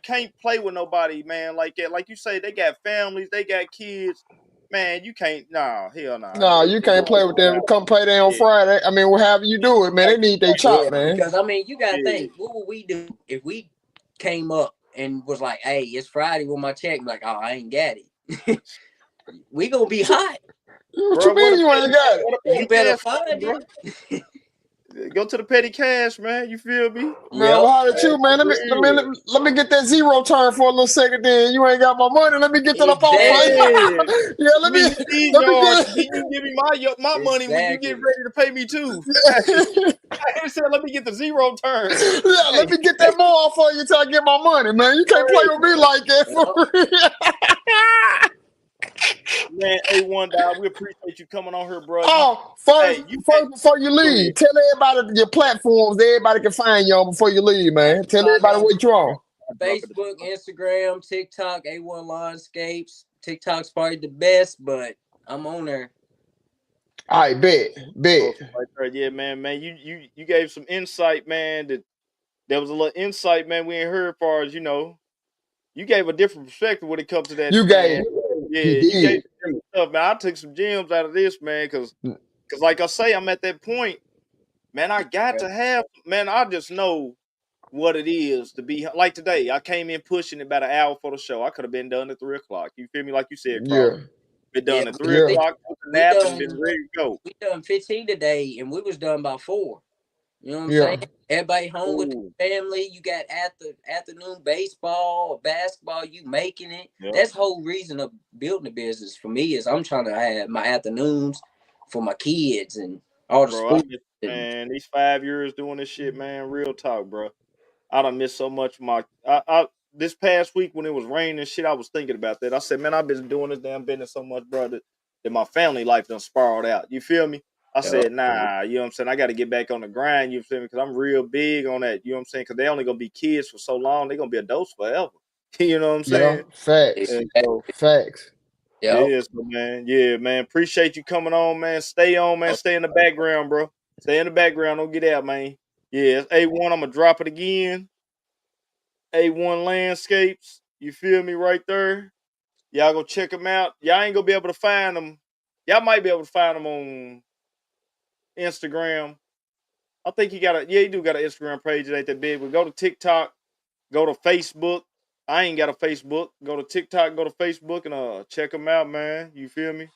can't play with nobody, man, like that. Like you say, they got families, they got kids. Man, you can't. Nah, hell nah. No, you can't play with them. Come play there on Friday. I mean, however you do it, man. They need their chop, man. Because I mean, you gotta think, what would we do if we came up and was like, "Hey, it's Friday with my check." Like, oh, I ain't got it. We gonna be hot. What you mean you ain't got it? You better find it. Go to the petty cash, man. You feel me? Man, well, how did you, man? Let me get that zero turn for a little second. Then you ain't got my money. Let me get that up off. Yeah, let me get. You give me my money when you get ready to pay me too. I said, let me get the zero turn. Yeah, let me get that more for you till I get my money, man. You can't play with me like that for real. Man, A1 dog, we appreciate you coming on here, bro. Oh, first before you leave, tell everybody your platforms everybody can find you on before you leave, man. Tell everybody what you're on. Facebook, Instagram, TikTok, A1 Landscapes. TikTok's probably the best, but I'm on there. All right, bet. Yeah, man. You gave some insight, man. There was a little insight, man. We ain't heard as far as you gave a different perspective when it comes to that. You gave. You gave different stuff, man. I took some gems out of this, man, because like I say, I'm at that point, man. I got to have, man. I just know what it is to be like today. I came in pushing about an hour for the show. I could have been done at 3:00. You feel me? Like you said, Carl. Yeah. Been done at 3:00. Nap and been ready to go. We done 15 today, and we was done by 4. You know what I'm saying? Everybody home with the family. You got afternoon baseball or basketball. You making it. Yep. That's the whole reason of building a business for me is I'm trying to have my afternoons for my kids and all the sports. Man, these 5 years doing this shit, man, real talk, bro. I done missed so much. This past week when it was raining and shit, I was thinking about that. I said, man, I've been doing this damn business so much, bro, that my family life done spiraled out. You feel me? I said, nah, you know what I'm saying? I got to get back on the grind, you feel me? Because I'm real big on that, you know what I'm saying? Because they only going to be kids for so long. They're going to be adults forever. You know what I'm saying? Facts. Yeah, so, man. Yeah, man. Appreciate you coming on, man. Stay on, man. Stay in the background, bro. Stay in the background. Don't get out, man. Yeah, it's A1. I'm going to drop it again. A1 Landscapes. You feel me right there? Y'all go check them out. Y'all ain't going to be able to find them. Y'all might be able to find them on Instagram. I think he do got an Instagram page. It ain't that big. But go to TikTok, go to Facebook. I ain't got a Facebook. Go to TikTok, go to Facebook, and check them out, man. You feel me?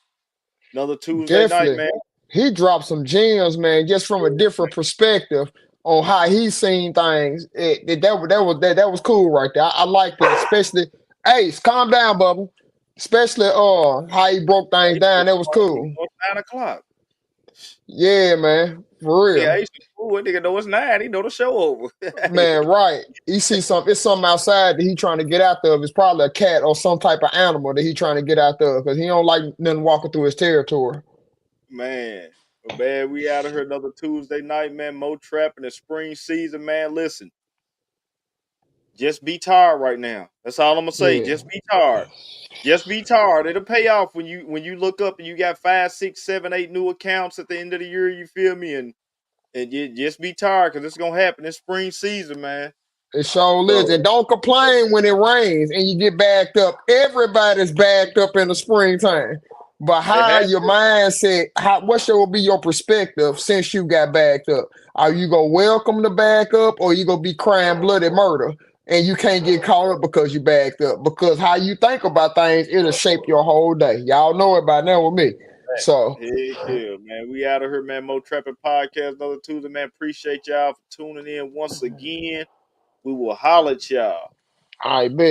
Another Tuesday night, man. He dropped some gems, man, just from a different perspective on how he's seen things. That was cool right there. I like that, especially. Hey, calm down, Bubba. Especially how he broke things down. That was cool. 9:00. Yeah, man. For real. Yeah, nigga know it's 9. He know the show over. Man, right. He see something. It's something outside that he trying to get out of. It's probably a cat or some type of animal that he trying to get out of because he don't like nothing walking through his territory. Man. But man, we out of here another Tuesday night, man. Mow Trappin the spring season, man. Listen. Just be tired right now. That's all I'm gonna say. Yeah. Just be tired. Just be tired. It'll pay off when you look up and you got 5, 6, 7, 8 new accounts at the end of the year. You feel me? And you just be tired because it's gonna happen this spring season, man. It sure is. And don't complain when it rains and you get backed up. Everybody's backed up in the springtime. But how your mindset, what should be your perspective since you got backed up? Are you gonna welcome the back up or you gonna be crying bloody murder? And you can't get caught up because you backed up. Because how you think about things, it'll shape your whole day. Y'all know it by now with me. So, Heck yeah, man. We out of here, man. Mow Trappin Podcast, another Tuesday, man. Appreciate y'all for tuning in once again. We will holler at y'all. I bet.